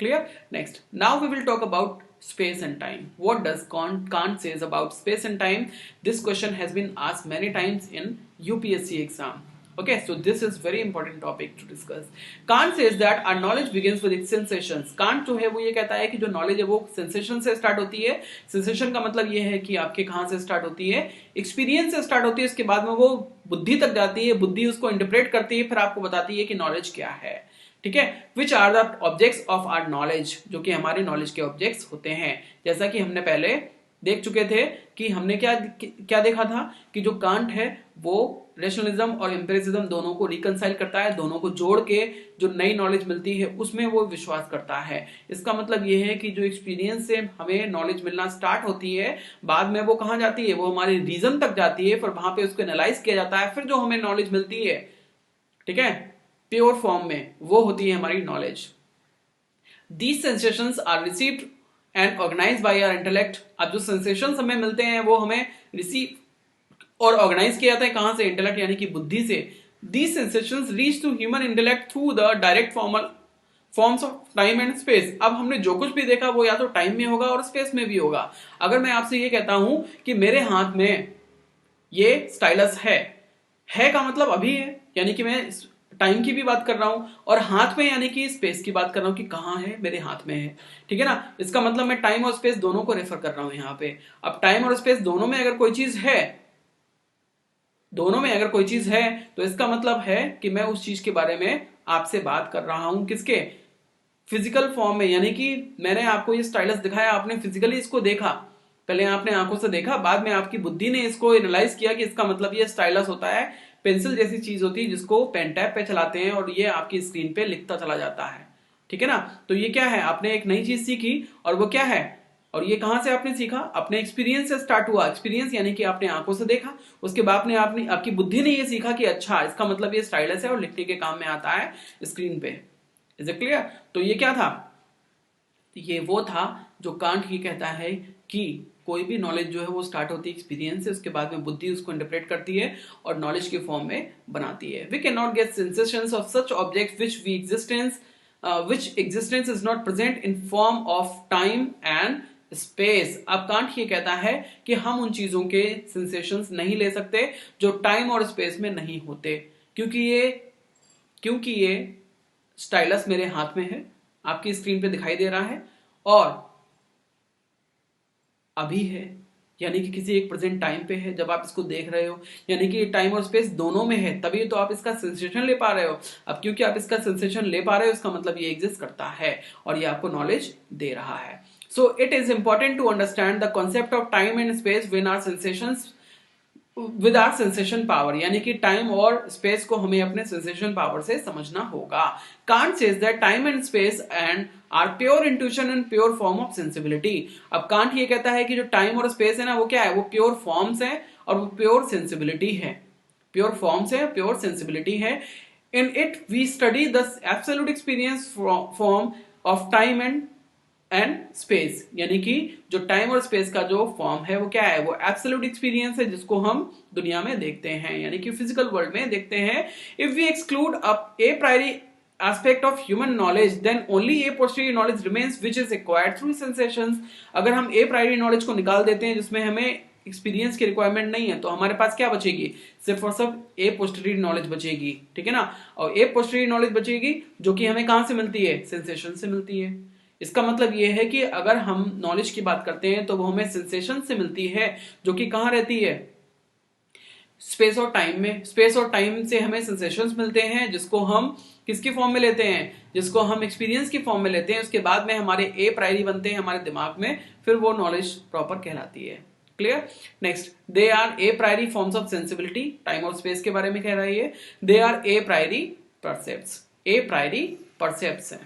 Clear? Next, now we will talk about space and time? What does Kant says about space and time? This question has been asked many times in UPSC exam. Okay, so this is very important topic to discuss. Kant says that our knowledge begins with its sensations. Kant जो है वो ये कहता है कि जो knowledge है वो sensation से start होती है. Sensation का मतलब ये है कि आपके कहाँ से start होती है, experience से start होती है, उसके बाद में वो बुद्धि तक जाती है, बुद्धि उसको interpret करती है, फिर आपको बताती है कि knowledge क्या है. ठीक है, which are the objects of our knowledge, जो कि हमारे नॉलेज के ऑब्जेक्ट्स होते हैं. जैसा कि हमने पहले देख चुके थे कि हमने क्या देखा था कि जो कांट है वो रेशनलिज्म और एम्पिरिसिज्म दोनों को रिकंसाइल करता है, दोनों को जोड़ के जो नई नॉलेज मिलती है उसमें वो विश्वास करता है. इसका मतलब ये है कि जो एक्सपीरियंस से हमें नॉलेज मिलना स्टार्ट होती है, बाद में वो कहाँ जाती है, वो हमारे रीजन तक जाती है, फिर वहां पे उसको एनालाइज किया जाता है, फिर जो हमें नॉलेज मिलती है, ठीक है, प्योर फॉर्म में, वो होती है हमारी knowledge. These sensations are received and organised by our intellect. अब जो सेंसेशंस हमें मिलते हैं वो हमें रिसीव और ऑर्गेनाइज किया जाता है कहां से, इंटेलेक्ट यानी कि बुद्धि से. These sensations reach to human intellect through the direct forms of time and space. अब हमने जो कुछ भी देखा वो या तो टाइम में होगा और स्पेस में भी होगा. अगर मैं आपसे ये कहता हूं कि मेरे हाथ में ये स्टाइलस है का मतलब अभी है, यानी कि मैं टाइम की भी बात कर रहा हूं, और हाथ में यानी कि स्पेस की बात कर रहा हूं कि कहां है, मेरे हाथ में है. ठीक है ना, इसका मतलब मैं टाइम और स्पेस दोनों को रेफर कर रहा हूं यहां पे. अब टाइम और स्पेस दोनों में अगर कोई चीज है, तो इसका मतलब है कि मैं उस चीज के बारे में आपसे बात कर रहा हूं. किसके, फिजिकल फॉर्म में, यानी कि मैंने आपको ये स्टाइलस दिखाया, आपने फिजिकली इसको देखा, पहले आपने आंखों से देखा, बाद में आपकी बुद्धि ने इसको एनालाइज किया कि इसका मतलब ये स्टाइलस होता है, पेंसिल जैसी चीज होती है जिसको पेन टैब पे चलाते हैं और ये आपकी स्क्रीन पे लिखता चला जाता है. ठीक है ना, तो ये क्या है, आपने एक नई चीज सीखी, और वो क्या है, और ये कहां से आपने सीखा, अपने एक्सपीरियंस से स्टार्ट हुआ. एक्सपीरियंस यानी कि आपने आंखों से देखा, उसके बाद में आपकी बुद्धि ने ये सीखा कि अच्छा इसका मतलब ये स्टाइलस है और लिखने के काम में आता है स्क्रीन पे. Is it clear? तो ये क्या था, ये वो था जो कांट ये कहता है कि कोई भी नॉलेज जो है वो स्टार्ट होती है एक्सपीरियंस से, उसके बाद में बुद्धि उसको इंटरप्रेट करती है और नॉलेज के फॉर्म में बनाती है. We can not get sensations of such objects which existence is not present in form of time and space. अब कांट ये कहता है कि हम उन चीजों के सेंसेशंस नहीं ले सकते जो टाइम और स्पेस में नहीं होते, क्योंकि ये स्टाइलस मेरे हाथ में है, आपकी स्क्रीन पे दिखाई दे रहा है, और अभी है, यानी कि किसी एक प्रेजेंट टाइम पे है जब आप इसको देख रहे हो, यानी कि टाइम और स्पेस दोनों में है, तभी तो आप इसका सेंसेशन ले पा रहे हो. अब क्योंकि आप इसका सेंसेशन ले पा रहे हो, इसका मतलब ये एग्जिस्ट करता है और ये आपको नॉलेज दे रहा है. So it is important to understand the concept of time and space with our sensation power, यानी कि टाइम और स्पेस को हमें अपने सेंसेशन पावर से समझना होगा. Kant says that time and space and are pure intuition and pure form of sensibility. अब कांट ये कहता है कि जो टाइम और स्पेस है ना, वो क्या है, वो प्योर फॉर्म्स है और वो प्योर सेंसिबिलिटी है. प्योर फॉर्म्स है, प्योर सेंसिबिलिटी है. In it we study the absolute experience form of time and space, यानी कि जो टाइम और स्पेस का जो फॉर्म है वो क्या है, वो एब्सोल्यूट एक्सपीरियंस है जिसको हम दुनिया में देखते हैं, यानी कि फिजिकल वर्ल्ड में देखते हैं. If we exclude a priori aspect of human knowledge, then only a posteriori knowledge remains which is acquired through sensations. अगर हम a priori knowledge को निकाल देते हैं जिसमें हमें एक्सपीरियंस की रिक्वायरमेंट नहीं है, तो हमारे पास क्या बचेगी, सिर्फ और सिर्फ ए पोस्टीरियर नॉलेज बचेगी. ठीक है ना, और ए पोस्टीरियर नॉलेज बचेगी जो कि हमें कहां से मिलती है, सेंसेशन से मिलती है. इसका मतलब यह है कि अगर हम नॉलेज की बात करते हैं तो वो हमें सेंसेशन से मिलती है, जो कि कहां रहती है, स्पेस और टाइम में. स्पेस और टाइम से हमें सेंसेशंस मिलते हैं जिसको हम किसकी फॉर्म में लेते हैं, जिसको हम एक्सपीरियंस की फॉर्म में लेते हैं. उसके बाद में हमारे ए प्रायरी बनते हैं हमारे दिमाग में, फिर वो नॉलेज प्रॉपर कहलाती है. Clear? Next, they are a priori forms of sensibility. Time और स्पेस के बारे में कह रहा है ये. They are a priori percepts. A priori percepts है.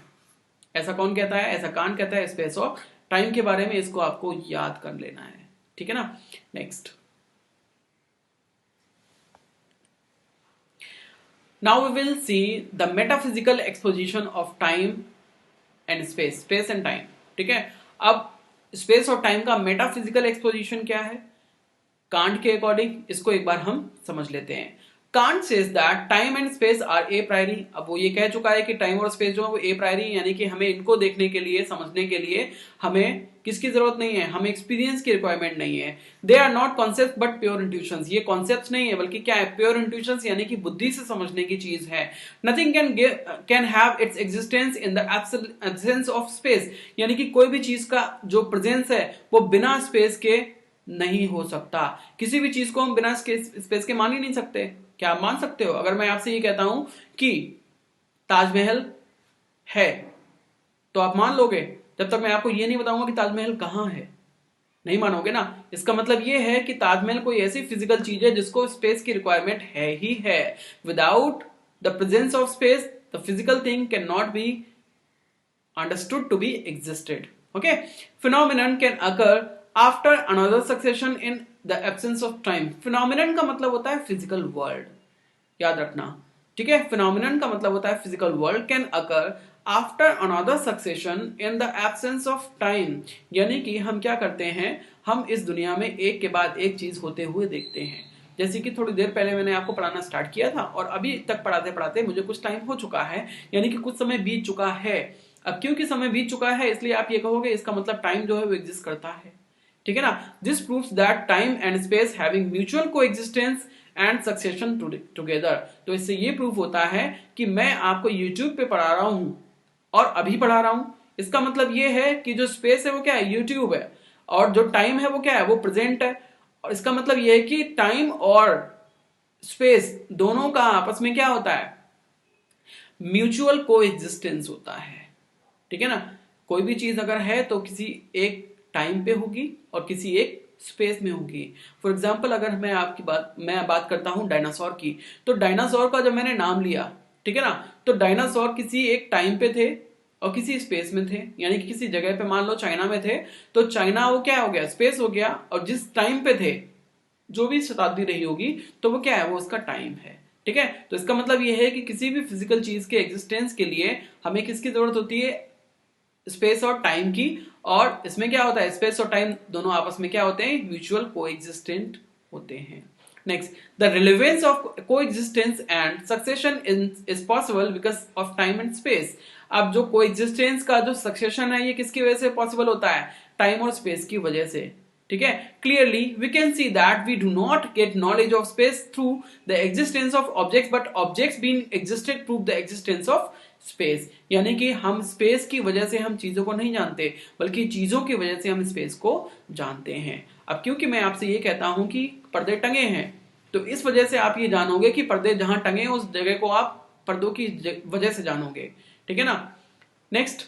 ऐसा कौन कहता है, ऐसा कांट कहता है. स्पेस और टाइम के बारे में इसको आपको याद कर लेना है. ठीक है ना. Next, now we will see the metaphysical exposition of time and space and time. ठीक है, अब स्पेस और टाइम का मेटाफिजिकल एक्सपोजिशन क्या है कांट के अकॉर्डिंग, इसको एक बार हम समझ लेते हैं. Kant says that time and space are a priori. अब वो ये कह चुका है कि टाइम और स्पेस जो है वो ए प्रायरी, यानी कि हमें इनको देखने के लिए, समझने के लिए हमें किसकी जरूरत नहीं है, हमें एक्सपीरियंस की रिक्वायरमेंट नहीं है। They are not concept but pure intuitions. ये कॉन्सेप्ट्स नहीं है बल्कि क्या है, प्योर इंट्यूशंस, यानी कि बुद्धि से समझने की चीज है। Nothing can have its existence in the absence of space, यानी कि कोई भी चीज का जो प्रेजेंस है वो बिना स्पेस के नहीं हो सकता। किसी भी चीज को हम बिना स्पेस के मान ही नहीं सकते। क्या आप मान सकते हो? अगर मैं आपसे ये कहता हूं कि ताजमहल है तो आप मान लोगे? जब तक मैं आपको ये नहीं बताऊंगा कि ताजमहल कहां है, नहीं मानोगे ना। इसका मतलब ये है कि ताजमहल कोई ऐसी फिजिकल चीज है जिसको स्पेस की रिक्वायरमेंट है ही है। Without the presence of space the physical thing can not be understood to be existed. Okay, phenomenon can occur after another succession in the absence of time. phenomenon का मतलब होता है physical world, याद रखना, ठीक है। phenomenon का मतलब होता है physical world can occur after another succession in the absence of time, यानी कि हम क्या करते हैं, हम इस दुनिया में एक के बाद एक चीज होते हुए देखते हैं। जैसे कि थोड़ी देर पहले मैंने आपको पढ़ाना स्टार्ट किया था और अभी तक पढ़ाते पढ़ाते मुझे कुछ टाइम हो चुका है, यानी कि कुछ समय बीत चुका है। अब क्योंकि समय बीत चुका है इसलिए आप ये कहोगे इसका मतलब टाइम जो है वो एग्जिस्ट करता है, ठीक है ना। This proves that time and space having mutual coexistence and succession together. तो इससे ये प्रूफ होता है कि मैं आपको यूट्यूब पे पढ़ा रहा हूं और अभी पढ़ा रहा हूं, इसका मतलब ये है कि जो स्पेस है वो क्या है, यूट्यूब है, और जो टाइम है वो क्या है, वो प्रेजेंट है। और इसका मतलब ये है कि टाइम और स्पेस दोनों का आपस में क्या होता है, म्यूचुअल कोएग्जिस्टेंस होता है, ठीक है ना। कोई भी चीज अगर है तो किसी एक टाइम पे होगी और किसी एक स्पेस में होगी। फॉर एग्जाम्पल अगर मैं बात करता हूं डायनासोर की, तो डायनासोर का जब मैंने नाम लिया, ठीक है ना, तो डायनासोर किसी एक टाइम पे थे और किसी स्पेस में थे, यानी कि किसी जगह पे मान लो चाइना में थे तो चाइना वो क्या हो गया, स्पेस हो गया, और जिस टाइम पे थे, जो भी शताब्दी रही होगी, तो वो क्या है, वो उसका टाइम है, ठीक है। तो इसका मतलब ये है कि किसी भी फिजिकल चीज के एग्जिस्टेंस के लिए हमें किसकी जरूरत होती है, स्पेस और टाइम की। और इसमें क्या होता है, स्पेस और टाइम दोनों आपस में क्या होते हैं, म्यूचुअल कोएग्जिस्टेंट होते हैं। Next, the relevance of coexistence and succession is possible because of time and space. अब जो कोएग्जिस्टेंस का जो सक्सेशन है ये किसकी वजह से पॉसिबल होता है, टाइम और स्पेस की वजह से, ठीक है। Clearly we can see that we do not get knowledge of space through the existence of objects, but objects being existed prove the existence of space, यानी कि हम स्पेस की वजह से हम चीजों को नहीं जानते बल्कि चीजों की वजह से हम स्पेस को जानते हैं। अब क्योंकि मैं आपसे ये कहता हूं कि पर्दे टंगे हैं, तो इस वजह से आप ये जानोगे कि पर्दे जहां टंगे उस जगह को आप पर्दों की वजह से जानोगे, ठीक है ना। Next,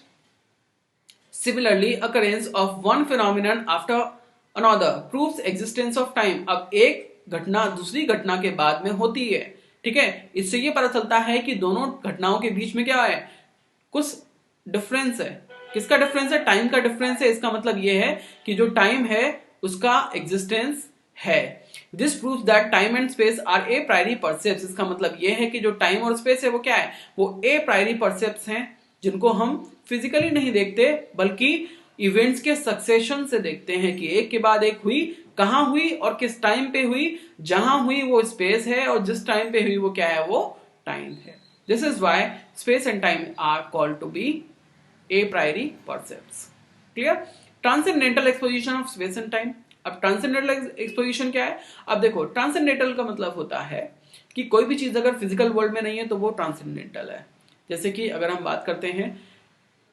similarly occurrence of one phenomenon after another proves existence of time. अब एक घटना दूसरी घटना के बाद में होती है, ठीक है। इससे ये पता चलता है कि दोनों घटनाओं के बीच में क्या है, कुछ डिफरेंस है। किसका डिफरेंस है, टाइम का डिफरेंस है। इसका मतलब ये है कि जो टाइम है उसका एग्जिस्टेंस है। This proves that time and space are a priori percepts. इसका मतलब ये है कि जो टाइम और स्पेस है वो क्या है, वो ए प्रायरी परसेप्ट्स हैं, जिनको हम फिजिकली नहीं देखते बल्कि इवेंट्स के सक्सेशन से देखते हैं कि एक के बाद एक हुई, कहां हुई और किस टाइम पे हुई। जहां हुई वो स्पेस है और जिस टाइम पे हुई वो क्या है, वो टाइम है। This is why space and time are called to be a priori percepts. Clear. Transcendental exposition of space and time. अब ट्रांसेंडेंटल एक्सपोजिशन क्या है, अब देखो ट्रांसेंडेंटल का मतलब होता है कि कोई भी चीज अगर फिजिकल वर्ल्ड में नहीं है तो वो ट्रांसेंडेंटल है। जैसे कि अगर हम बात करते हैं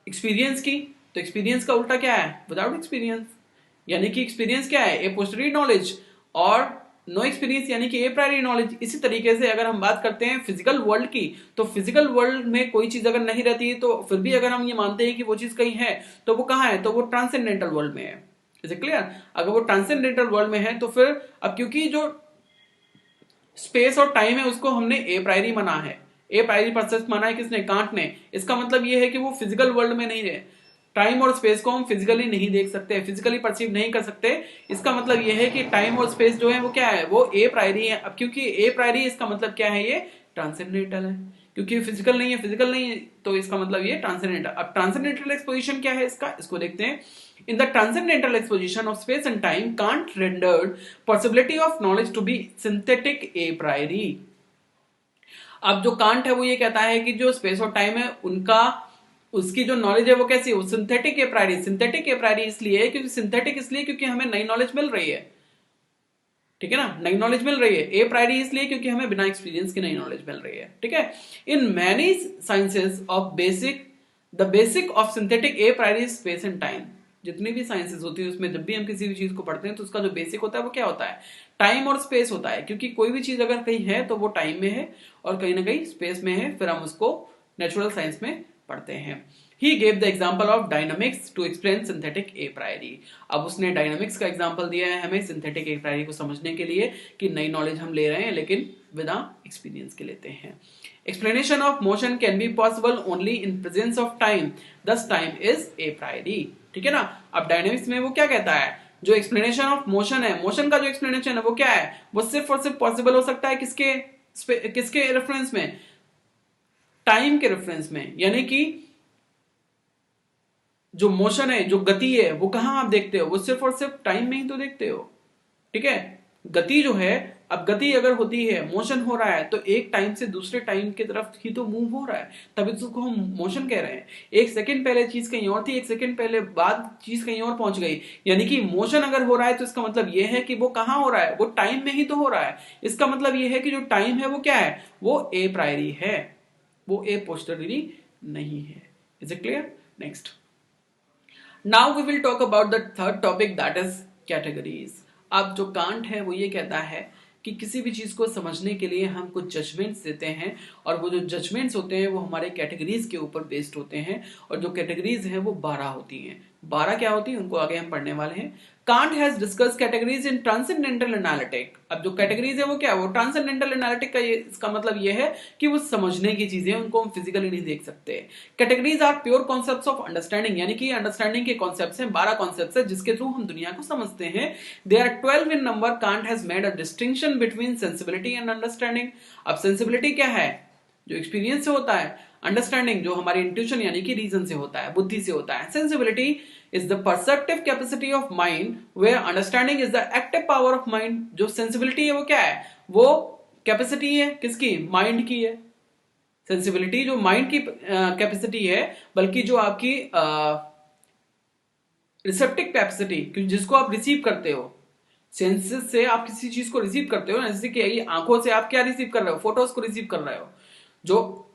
एक्सपीरियंस की, तो एक्सपीरियंस का उल्टा क्या है, विदाउट एक्सपीरियंस, यानी कि एक्सपीरियंस क्या है, ए पोस्टेरियर नॉलेज, और नो एक्सपीरियंस यानी कि ए प्रायरी नॉलेज। इसी तरीके से अगर हम बात करते हैं फिजिकल वर्ल्ड की, तो फिजिकल वर्ल्ड में कोई चीज अगर नहीं रहती तो फिर भी अगर हम ये मानते हैं कि वो चीज कहीं है तो वो कहां है, तो वो ट्रांसेंडेंटल वर्ल्ड में है। Is it clear. अगर वो ट्रांसेंडेंटल वर्ल्ड में है तो फिर अब क्योंकि जो स्पेस और टाइम है उसको हमने ए प्रायरी माना है, ए प्रायरी परसेप्ट माना है किसने, कांट ने। इसका मतलब ये है कि वो फिजिकल वर्ल्ड में नहीं है। टाइम और स्पेस को हम फिजिकली नहीं देख सकते, फिजिकली परसीव नहीं कर सकते। इसका मतलब यह है कि टाइम और स्पेस जो है वो क्या है, वो ए प्रायरी है। अब क्योंकि ए प्रायरी, इसका मतलब क्या है, ये ट्रांसेंडेंटल है, क्योंकि फिजिकल नहीं है, फिजिकल नहीं है, तो इसका मतलब ये ट्रांसेंडेंटल। अब ट्रांसेंडेंटल एक्सपोजिशन क्या है इसको देखते हैं। In the transcendental exposition of space and time, Kant rendered possibility of knowledge to be synthetic a priori. अब जो कांट है वो ये कहता है कि जो स्पेस और टाइम है उनका उसकी जो नॉलेज है वो कैसी है, वो synthetic a priori. Synthetic a priori इसलिए क्योंकि सिंथेटिक इसलिए क्योंकि हमें नई नॉलेज मिल रही है, ठीक है ना, नई नॉलेज मिल रही है। ए प्रायरी इसलिए क्योंकि हमें बिना एक्सपीरियंस की नई नॉलेज मिल रही है, ठीक है। In many sciences of basic the basic of synthetic a priori space and time. जितनी भी साइंसेस होती है उसमें जब भी हम किसी भी चीज को पढ़ते हैं तो उसका जो बेसिक होता है वो क्या होता है, टाइम और स्पेस होता है। क्योंकि कोई भी चीज अगर कहीं है तो वो टाइम में है और कहीं ना कहीं स्पेस में है, फिर हम उसको नेचुरल साइंस में पढ़ते हैं। He gave the example of dynamics to explain synthetic a priori। अब उसने डायनामिक्स का एग्जांपल दिया है हमें सिंथेटिक ए प्रायरी को समझने के लिए कि नई नॉलेज हम ले रहे हैं लेकिन बिना एक्सपीरियंस के लेते हैं। Explanation of motion can be possible only in presence of time, दस टाइम इज ए प्रायरी, ठीक है ना। अब डायनामिक्स में वो क्या कहता है, जो एक्सप्लेनेशन ऑफ मोशन है, मोशन का जो एक्सप्लेनेशन है वो क्या है, वो सिर्फ और सिर्फ पॉसिबल हो सकता है किसके रेफरेंस में, टाइम के रेफरेंस में। यानी कि जो मोशन है, जो गति है, वो कहां आप देखते हो, वो सिर्फ और सिर्फ टाइम में ही तो देखते हो, ठीक है। गति जो है, अब गति अगर होती है, मोशन हो रहा है तो एक टाइम से दूसरे टाइम की तरफ ही तो मूव हो रहा है, तभी तो उसको हम मोशन कह रहे हैं। एक सेकंड पहले चीज कहीं और थी, एक सेकंड पहले बाद चीज कहीं और पहुंच गई। यानी कि मोशन अगर हो रहा है तो इसका मतलब यह है कि वो कहां हो रहा है, वो टाइम में ही तो हो रहा है। इसका मतलब यह है कि जो टाइम है वो क्या है, वो ए प्रायरी है, वो ए पोस्टेरियरी नहीं है। Is it clear? Next, now we will talk about the third topic that is categories. अब जो कांट है वो ये कहता है कि किसी भी चीज को समझने के लिए हम कुछ जजमेंट्स देते हैं और वो जो जजमेंट्स होते हैं वो हमारे कैटेगरीज के ऊपर बेस्ड होते हैं और जो कैटेगरीज हैं वो 12 होती हैं। 12 क्या होती है उनको आगे हम पढ़ने वाले हैं। Can't has discuss categories in transcendental analytic. अब जो कैटेगरीज है वो क्या है, वो ट्रांसेंडेंटल एनालिटिक का इसका मतलब ये है कि वो समझने की चीजें उनको हम फिजिकली नहीं देख सकते। Categories are pure concepts of understanding, यानी कि अंडरस्टैंडिंग के कॉन्सेप्ट्स हैं, 12 कॉन्सेप्ट्स हैं जिसके थ्रू हम दुनिया को समझते हैं। They are 12 in number. Kant has made a distinction between sensibility and understanding. अब सेंसिबिलिटी क्या है, जो एक्सपीरियंस से होता है। अंडरस्टैंडिंग जो हमारी इंट्यूशन यानी कि रीजन से होता है, बुद्धि से होता है। Sensibility is the perceptive capacity of mind where understanding is the active power of mind। जो sensibility है वो क्या है, वो कैपेसिटी है किसकी, माइंड की है। सेंसिबिलिटी जो माइंड की कैपेसिटी है, बल्कि जो आपकी रिसेप्टिव कैपेसिटी जिसको आप रिसीव करते हो, सेंसेस से आप किसी चीज को रिसीव करते हो ना, जैसे कि आंखों से आप क्या रिसीव कर रहे हो, फोटोज को रिसीव कर रहे हो, जो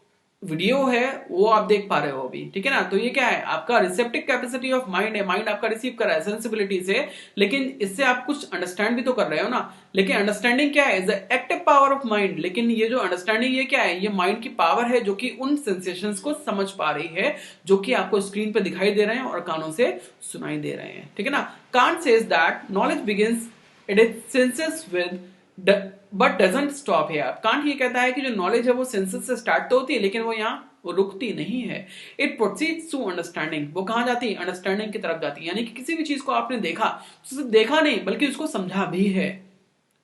वीडियो है वो आप देख पा रहे हो अभी, ठीक है ना। तो ये क्या है, आपका रिसेप्टिव कैपेसिटी ऑफ माइंड है, माइंड आपका रिसीव कर रहा है सेंसिबिलिटी से, लेकिन इससे आप कुछ अंडरस्टैंड भी तो कर रहे हो ना। लेकिन अंडरस्टैंडिंग क्या है, is the active power of mind. लेकिन ये जो अंडरस्टैंडिंग ये क्या है, ये माइंड की पावर है जो कि उन सेंसेशंस को समझ पा रही है जो कि आपको स्क्रीन पे दिखाई दे रहे हैं और कानों से सुनाई दे रहे हैं, ठीक है ना। Can't says that knowledge begins it senses with but doesn't stop here. Can't ये कहता है कि जो नॉलेज है वो सेंसेस से स्टार्ट तो होती है लेकिन वो रुकती नहीं है। It proceeds to understanding. वो कहां जाती है, अंडरस्टैंडिंग की तरफ जाती है। यानी कि किसी भी चीज को आपने देखा, सिर्फ देखा नहीं बल्कि उसको समझा भी है,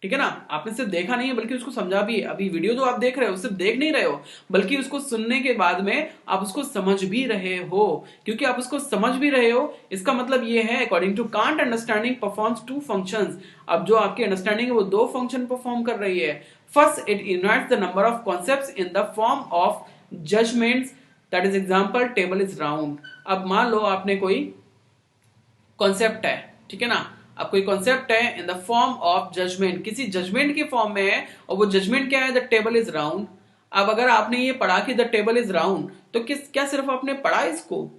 ठीक है ना। आपने सिर्फ देखा नहीं है बल्कि उसको समझा भी है। अभी वीडियो जो आप देख रहे हो सिर्फ देख नहीं रहे हो बल्कि उसको सुनने के बाद में आप उसको समझ भी रहे हो। क्योंकि आप उसको समझ भी रहे हो इसका मतलब ये है, according to Kant understanding performs 2 functions. अब जो आपकी अंडरस्टैंडिंग है वो 2 फंक्शन परफॉर्म कर रही है। First, it unites the number of concepts in the form of judgments, that is example table is round. अब मान लो आपने कोई कॉन्सेप्ट है, ठीक है ना, अब कोई कॉन्सेप्ट है in the form of judgment, किसी जजमेंट की फॉर्म में है और वो जजमेंट क्या है, द टेबल इज राउंड। अब अगर आपने ये पढ़ा कि द टेबल इज राउंड तो क्या सिर्फ आपने पढ़ा इसको,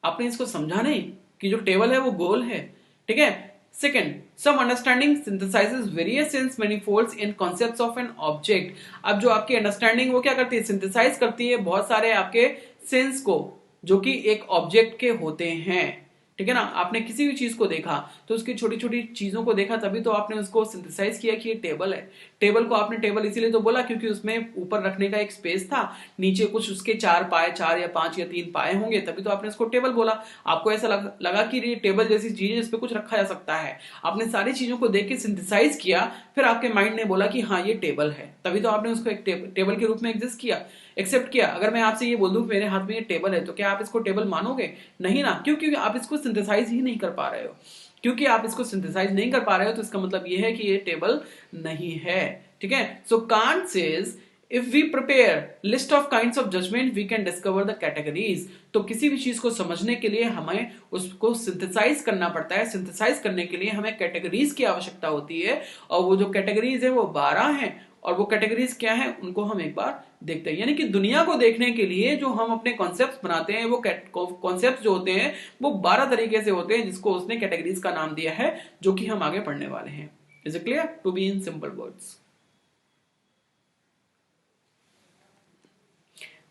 आपने इसको समझा नहीं कि जो टेबल है वो गोल है, ठीक है। Second, some understanding synthesises various sense manifolds in concepts of an object. अब जो आपकी अंडरस्टैंडिंग वो क्या करती है, सिंथेसाइज करती है बहुत सारे आपके सेंस को जो कि एक ऑब्जेक्ट के होते हैं, ठीक है ना। आपने किसी भी चीज को देखा तो उसकी छोटी छोटी चीजों को देखा तभी तो आपने उसको सिंथेसाइज किया कि ये टेबल है। टेबल को आपने टेबल इसीलिए तो बोला क्योंकि उसमें ऊपर रखने का एक स्पेस था, नीचे कुछ उसके 4 पाए, 4 या 5 या 3 पाए होंगे, तभी तो आपने उसको टेबल बोला। आपको ऐसा लगा कि ये टेबल जैसी चीज है जिसपे कुछ रखा जा सकता है। आपने सारी चीजों को देख के सिंथेसाइज किया, फिर आपके माइंड ने बोला कि हाँ ये टेबल है, तभी तो आपने उसको एक टेबल के रूप में एग्जिस्ट किया, एक्सेप्ट किया। अगर मैं आपसे ये बोल दूं मेरे हाथ में ये टेबल है तो क्या आप इसको टेबल मानोगे? नहीं ना, क्योंकि आप इसको सिंथेसाइज ही नहीं कर पा रहे हो। क्योंकि आप इसको सिंथेसाइज नहीं कर पा रहे हो तो इसका मतलब ये है कि ये टेबल नहीं है, ठीक है। So Kant says if we prepare list of kinds of judgment we can discover the categories. तो किसी भी चीज को समझने के लिए हमें उसको सिंथेसाइज करना पड़ता है। सिंथेसाइज करने के लिए हमें कैटेगरीज की आवश्यकता होती है, और वो जो कैटेगरीज है वो 12 हैं। और वो कैटेगरीज क्या है उनको हम एक बार देखते हैं। यानी कि दुनिया को देखने के लिए जो हम अपने कॉन्सेप्ट बनाते हैं, वो कॉन्सेप्ट जो होते हैं वो 12 तरीके से होते हैं, जिसको उसने कैटेगरीज का नाम दिया है, जो कि हम आगे पढ़ने वाले हैं। Is it clear? To be in simple words.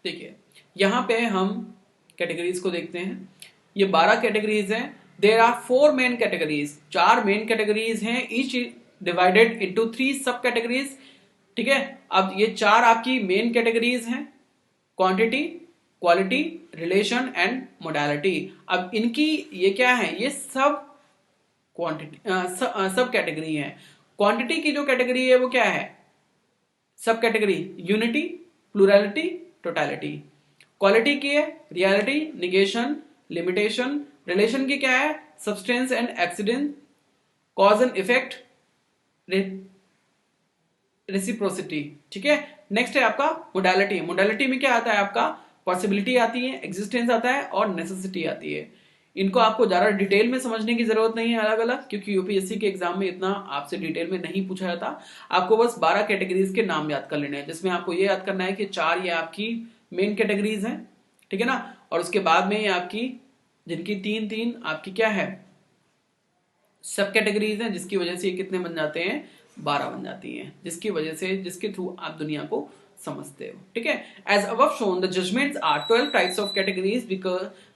देखिए यहां पे हम कैटेगरीज को देखते हैं। ये 12 कैटेगरीज हैं। There are 4 main categories, 4 main categories हैं, each divided into 3 sub categories. ठीक है, अब ये 4 आपकी मेन कैटेगरीज हैं, quantity, quality, relation and modality. अब इनकी ये क्या है, ये सब क्वांटिटी सब कैटेगरी है। क्वांटिटी की जो कैटेगरी है वो क्या है, सब category unity, plurality, totality. Quality की है रियलिटी, निगेशन, लिमिटेशन। रिलेशन की क्या है, substance and accident, cause and effect, reciprocity. ठीक है, नेक्स्ट है आपका मोडालिटी। मोडालिटी में क्या आता है आपका, पॉसिबिलिटी आती है, एग्जिस्टेंस आता है और नेसेसिटी आती है। इनको आपको ज्यादा डिटेल में समझने की जरूरत नहीं है अलग अलग, क्योंकि यूपीएससी के एग्जाम में इतना आपसे डिटेल में नहीं पूछा जाता। आपको बस 12 कैटेगरीज के नाम याद कर लेने हैं, जिसमें आपको ये याद करना है कि 4 ये आपकी मेन कैटेगरीज हैं, ठीक है ना। और उसके बाद में ये आपकी जिनकी 3-3 आपकी क्या है, सब कैटेगरीज हैं, जिसकी वजह से ये कितने बन जाते हैं, 12 बन जाती हैं, जिसकी वजह से, जिसके थ्रू आप दुनिया को समझते हो। ठीक है, as above shown the judgments are 12 types of categories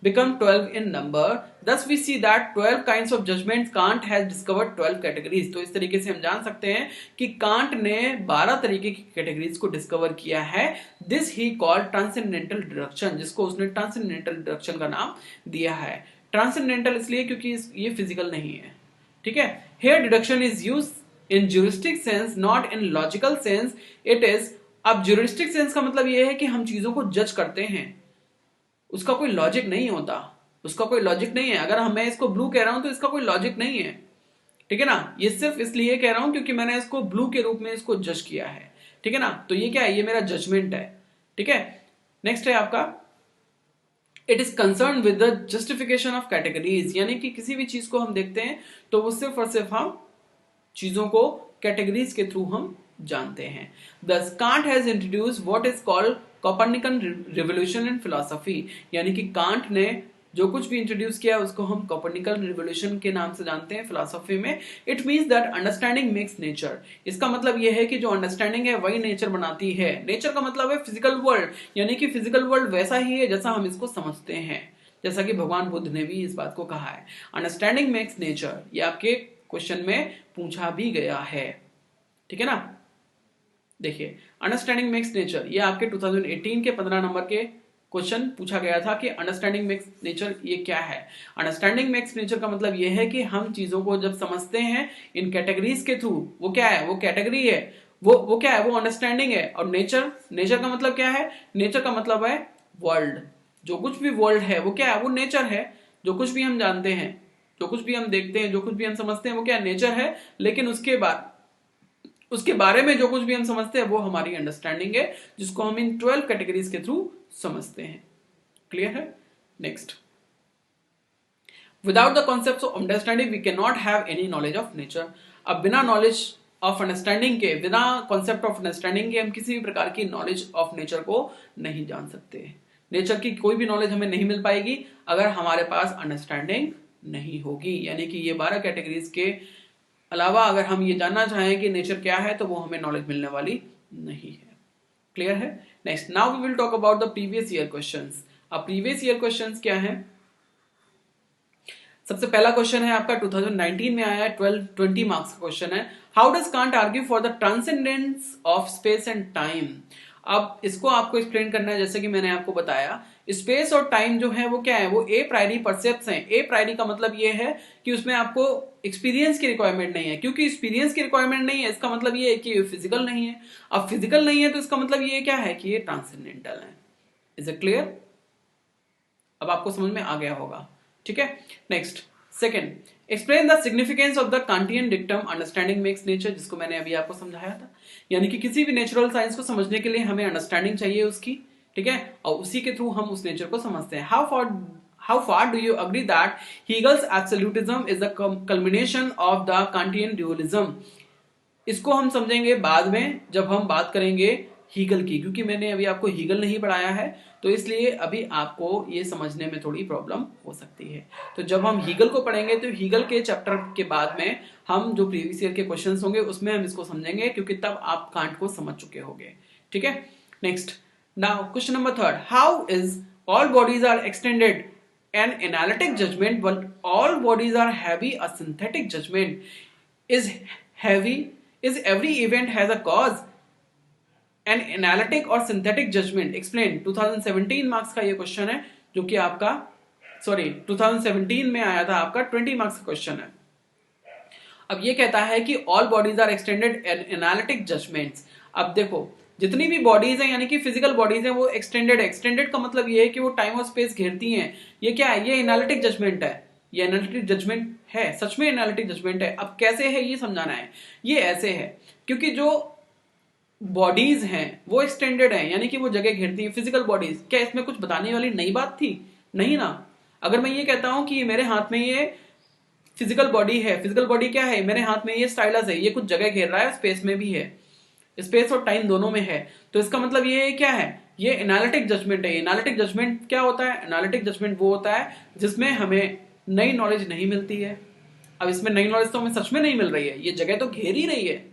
become 12 in number, thus we see that 12 kinds of judgments Kant has discovered 12 categories। तो इस तरीके से हम जान सकते हैं कि कांट ने 12 तरीके की कैटेगरीज को डिस्कवर किया है। This he called transcendental deduction, जिसको उसने ट्रांसेंडेंटल डिडक्शन का नाम दिया है। ट्रांसेंडेंटल इसलिए क्योंकि ये फिजिकल नहीं है। ठीक है, here deduction is used in juristic sense not in logical sense it is। अब juristic sense का मतलब ये है कि हम चीजों को जज करते हैं, उसका कोई लॉजिक नहीं होता, उसका कोई लॉजिक नहीं है। अगर मैं इसको ब्लू कह रहा हूं तो इसका कोई लॉजिक नहीं है, ठीक है ना। ये सिर्फ इसलिए कह रहा हूं क्योंकि मैंने इसको ब्लू के रूप में इसको जज किया है, ठीक है ना। तो ये क्या है, ये मेरा जजमेंट है। ठीक है, नेक्स्ट है आपका it is concern with the justification of categories. यानी कि किसी भी चीज को हम देखते हैं तो वो सिर्फ और सिर्फ हम चीजों को कैटेगरीज के थ्रू हम जानते हैं। Thus Kant has introduced what is called Copernican revolution in philosophy। यानी कि कांट ने जो कुछ भी इंट्रोड्यूस किया उसको हम कोपर्निकन रिवोल्यूशन के नाम से जानते हैं फिलॉसफी में। It means that understanding makes nature. इसका मतलब यह है कि जो अंडरस्टैंडिंग है वही नेचर बनाती है। नेचर का मतलब है फिजिकल वर्ल्ड, यानी कि फिजिकल वर्ल्ड वैसा ही है जैसा हम इसको समझते हैं, जैसा कि भगवान बुद्ध ने भी इस बात को कहा है। अंडरस्टैंडिंग मेक्स नेचर, ये आपके क्वेश्चन में पूछा भी गया है, ठीक है ना। देखिए अंडरस्टैंडिंग मेक्स नेचर, ये आपके 2018 के 15 नंबर के क्वेश्चन पूछा गया था कि अंडरस्टैंडिंग मेक्स नेचर ये क्या है। अंडरस्टैंडिंग मेक्स नेचर का मतलब ये है कि हम चीजों को जब समझते हैं इन कैटेगरीज के थ्रू, वो क्या है, वो कैटेगरी है, वो क्या है, वो अंडरस्टैंडिंग है। और नेचर का मतलब क्या है, नेचर का मतलब है वर्ल्ड। जो कुछ भी वर्ल्ड है वो क्या है, वो नेचर है। जो कुछ भी हम जानते हैं, जो कुछ भी हम देखते हैं, जो कुछ भी हम समझते हैं वो क्या नेचर है। लेकिन उसके बारे में जो कुछ भी हम समझते हैं वो हमारी अंडरस्टैंडिंग है, जिसको हम इन 12 कैटेगरीज के थ्रू समझते हैं। क्लियर है। Next, without the concept of understanding we can not have any knowledge of nature. अब बिना नॉलेज ऑफ अंडरस्टैंडिंग के, बिना कॉन्सेप्ट ऑफ अंडरस्टैंडिंग के हम किसी भी प्रकार की नॉलेज ऑफ नेचर को नहीं जान सकते। नेचर की कोई भी नॉलेज हमें नहीं मिल पाएगी अगर हमारे पास अंडरस्टैंडिंग नहीं होगी। यानी कि ये 12 कैटेगरीज के अलावा अगर हम ये जानना चाहें कि नेचर क्या है तो वो हमें नॉलेज मिलने वाली नहीं है। क्लियर है। Next, now we will talk about the previous year questions. अब प्रीवियस ईयर क्वेश्चंस क्या है। सबसे पहला क्वेश्चन है आपका 2019 में आया है, 20 मार्क्स का क्वेश्चन है। How does can't argue for the transcendence of space and time. अब इसको आपको एक्सप्लेन करना है। जैसे कि मैंने आपको बताया, स्पेस और टाइम जो है वो क्या है, वो ए प्रायरी परसेप्ट्स हैं। ए प्रायरी का मतलब ये है कि उसमें आपको एक्सपीरियंस की रिक्वायरमेंट नहीं है। क्योंकि एक्सपीरियंस की रिक्वायरमेंट नहीं है इसका मतलब ये है कि ये फिजिकल नहीं है। अब फिजिकल नहीं है तो इसका मतलब ये क्या है कि ये ट्रांसेंडेंटल है। Is it clear. अब आपको समझ में आ गया होगा, ठीक है। Next, second, explain the significance of the Kantian dictum understanding makes nature, जिसको मैंने अभी आपको समझाया था। यानी कि किसी भी नेचुरल साइंस को समझने के लिए हमें अंडरस्टैंडिंग चाहिए उसकी, ठीक है, और उसी के थ्रू हम उस नेचर को समझते हैं। How far do you agree that Hegel's absolutism is the culmination of the Kantian dualism? इसको हम समझेंगे बाद में जब हम बात करेंगे हीगल की, क्योंकि मैंने अभी आपको हीगल नहीं पढ़ाया है, तो इसलिए अभी आपको ये समझने में थोड़ी प्रॉब्लम हो सकती है। तो जब हम हीगल को पढ़ेंगे तो हीगल के चैप्टर के बाद में हम जो प्रीवियस ईयर के क्वेश्चंस होंगे उसमें हम इसको समझेंगे, क्योंकि तब आप कांट को समझ चुके होंगे, ठीक है। Next, now question number third, how is all bodies are extended an analytic judgment while all bodies are heavy a synthetic judgment? Is every event has a cause? An analytic or synthetic judgment, explain। 2017 marks का ये question है, जो कि आपका 2017 में आया था, आपका 20 मार्क्स का क्वेश्चन है। अब ये कहता है कि all bodies are extended analytic judgments. अब देखो, जितनी भी बॉडीज हैं, यानी कि फिजिकल बॉडीज हैं, वो एक्सटेंडेड है। एक्सटेंडेड का मतलब ये है कि वो टाइम और स्पेस घेरती हैं। ये क्या है? ये एनालिटिक जजमेंट है। ये एनालिटिक जजमेंट है, सच में एनालिटिक जजमेंट है। अब कैसे है ये समझाना है। ये ऐसे है, क्योंकि जो बॉडीज हैं वो एक्सटेंडेड है, यानी कि वो जगह घेरती है, फिजिकल बॉडीज। क्या इसमें कुछ बताने वाली नई बात थी? नहीं ना। अगर मैं ये कहता हूं कि मेरे हाथ में ये फिजिकल बॉडी है, फिजिकल बॉडी क्या है? मेरे हाथ में ये स्टाइलस है, ये कुछ जगह घेर रहा है, स्पेस में भी है, स्पेस और टाइम दोनों में है, तो इसका मतलब ये क्या है? ये एनालिटिक जजमेंट है। एनालिटिक जजमेंट क्या होता है? एनालिटिक जजमेंट वो होता है जिसमें हमें नई नॉलेज नहीं मिलती है। अब इसमें नई नॉलेज तो हमें सच में नहीं मिल रही है, ये जगह तो घेर ही रही है,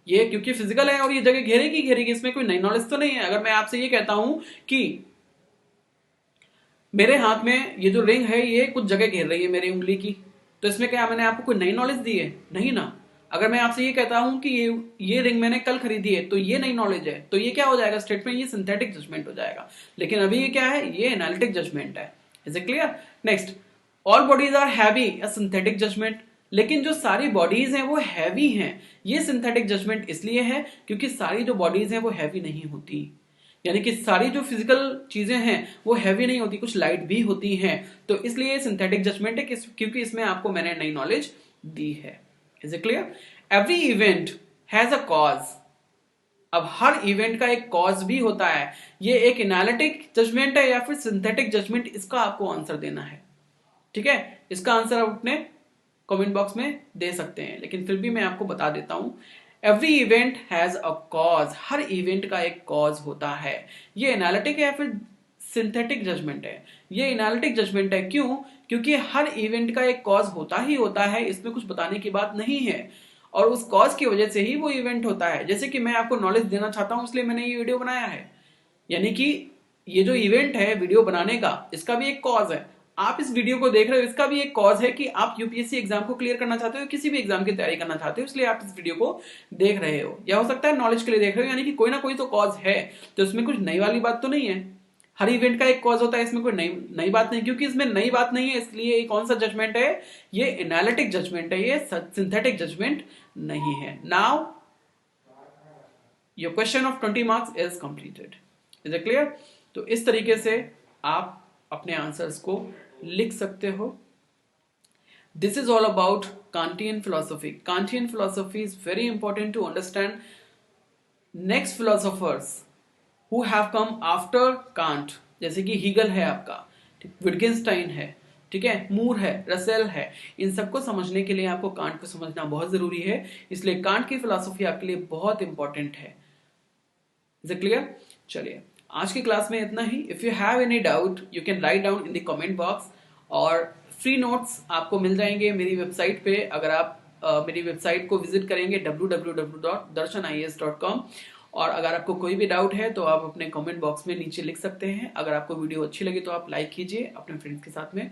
ये क्योंकि फिजिकल है और ये जगह घेरेगी, इसमें कोई नई नॉलेज तो नहीं है। अगर मैं आपसे ये कहता हूं कि मेरे हाथ में ये जो रिंग है ये कुछ जगह घेर रही है मेरी उंगली की, तो इसमें क्या मैंने आपको कोई नई नॉलेज दी है? नहीं ना। अगर मैं आपसे ये कहता हूं कि ये रिंग मैंने कल खरीदी है, तो ये नई नॉलेज है, तो ये क्या हो जाएगा स्टेटमेंट? ये सिंथेटिक जजमेंट हो जाएगा। लेकिन अभी ये क्या है? ये एनालिटिक जजमेंट है। Is it clear? Next, all bodies are heavy, a synthetic judgment. लेकिन जो सारी बॉडीज हैं वो हैवी हैं, ये सिंथेटिक जजमेंट इसलिए है क्योंकि सारी जो बॉडीज हैं वो हैवी नहीं होती, यानी कि सारी जो फिजिकल चीजें हैं वो हैवी नहीं होती, कुछ लाइट भी होती हैं, तो इसलिए सिंथेटिक जजमेंट है, क्योंकि इसमें आपको मैंने नई नॉलेज दी है। Is it clear? Every event has a cause. अब हर इवेंट का एक कॉज भी होता है। ये एक एनालिटिक जजमेंट है या फिर सिंथेटिक जजमेंट, इसका आपको आंसर देना है, ठीक है। इसका आंसर आप अपने कमेंट बॉक्स में दे सकते हैं, लेकिन फिर भी मैं आपको बता देता हूं। Every event has a cause, her event का एक कॉज होता है। ये एनालिटिक है या फिर सिंथेटिक जजमेंट है? ये एनालिटिक जजमेंट है। क्यों? क्योंकि हर इवेंट का एक कॉज होता ही होता है, इसमें कुछ बताने की बात नहीं है, और उस कॉज की वजह से ही वो इवेंट होता है। जैसे कि मैं आपको नॉलेज देना चाहता हूं, इसलिए मैंने ये वीडियो बनाया है, यानी कि ये जो इवेंट है वीडियो बनाने का, इसका भी एक कॉज है। आप इस वीडियो को देख रहे हो, इसका भी एक कॉज है कि आप यूपीएससी एग्जाम को क्लियर करना चाहते हो, किसी भी एग्जाम की तैयारी करना चाहते हो, इसलिए आप इस वीडियो को देख रहे हो, या हो सकता है नॉलेज के लिए देख रहे हो, यानी कि कोई ना कोई तो कॉज है। तो इसमें कुछ नई वाली बात तो नहीं है। हर इवेंट का एक कॉज होता है, इसमें कोई नई बात नहीं, क्योंकि इसमें नई बात नहीं है, इसलिए ये कौन सा जजमेंट है? ये एनालिटिक जजमेंट है, ये सिंथेटिक जजमेंट नहीं है। Now your question of 20 marks is completed. Is it clear? तो इस तरीके से आप अपने आंसर्स को लिख सकते हो। This is all about Kantian philosophy. Kantian philosophy is very important to understand next philosophers who have come after Kant, जैसे कि हीगल है आपका, विटगेनस्टाइन है, ठीक है, मूर है, रसेल है। इन सबको समझने के लिए आपको कांट को समझना बहुत जरूरी है, इसलिए कांट की फिलोसॉफी आपके लिए बहुत इंपॉर्टेंट है। Is it clear? चलिए, आज की क्लास में इतना ही। If you have any doubt you can write down in the comment box, और फ्री नोट्स आपको मिल जाएंगे मेरी वेबसाइट पे। अगर आप मेरी वेबसाइट को विजिट करेंगे www.darshanIAS.com, और अगर आपको कोई भी डाउट है तो आप अपने कमेंट बॉक्स में नीचे लिख सकते हैं। अगर आपको वीडियो अच्छी लगी तो आप लाइक कीजिए, अपने फ्रेंड्स के साथ में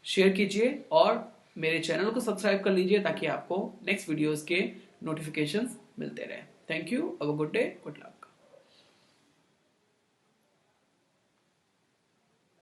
शेयर कीजिए, और मेरे चैनल को सब्सक्राइब कर लीजिए ताकि आपको नेक्स्ट वीडियोस के नोटिफिकेशंस मिलते रहे। Thank you, have a good day, good luck.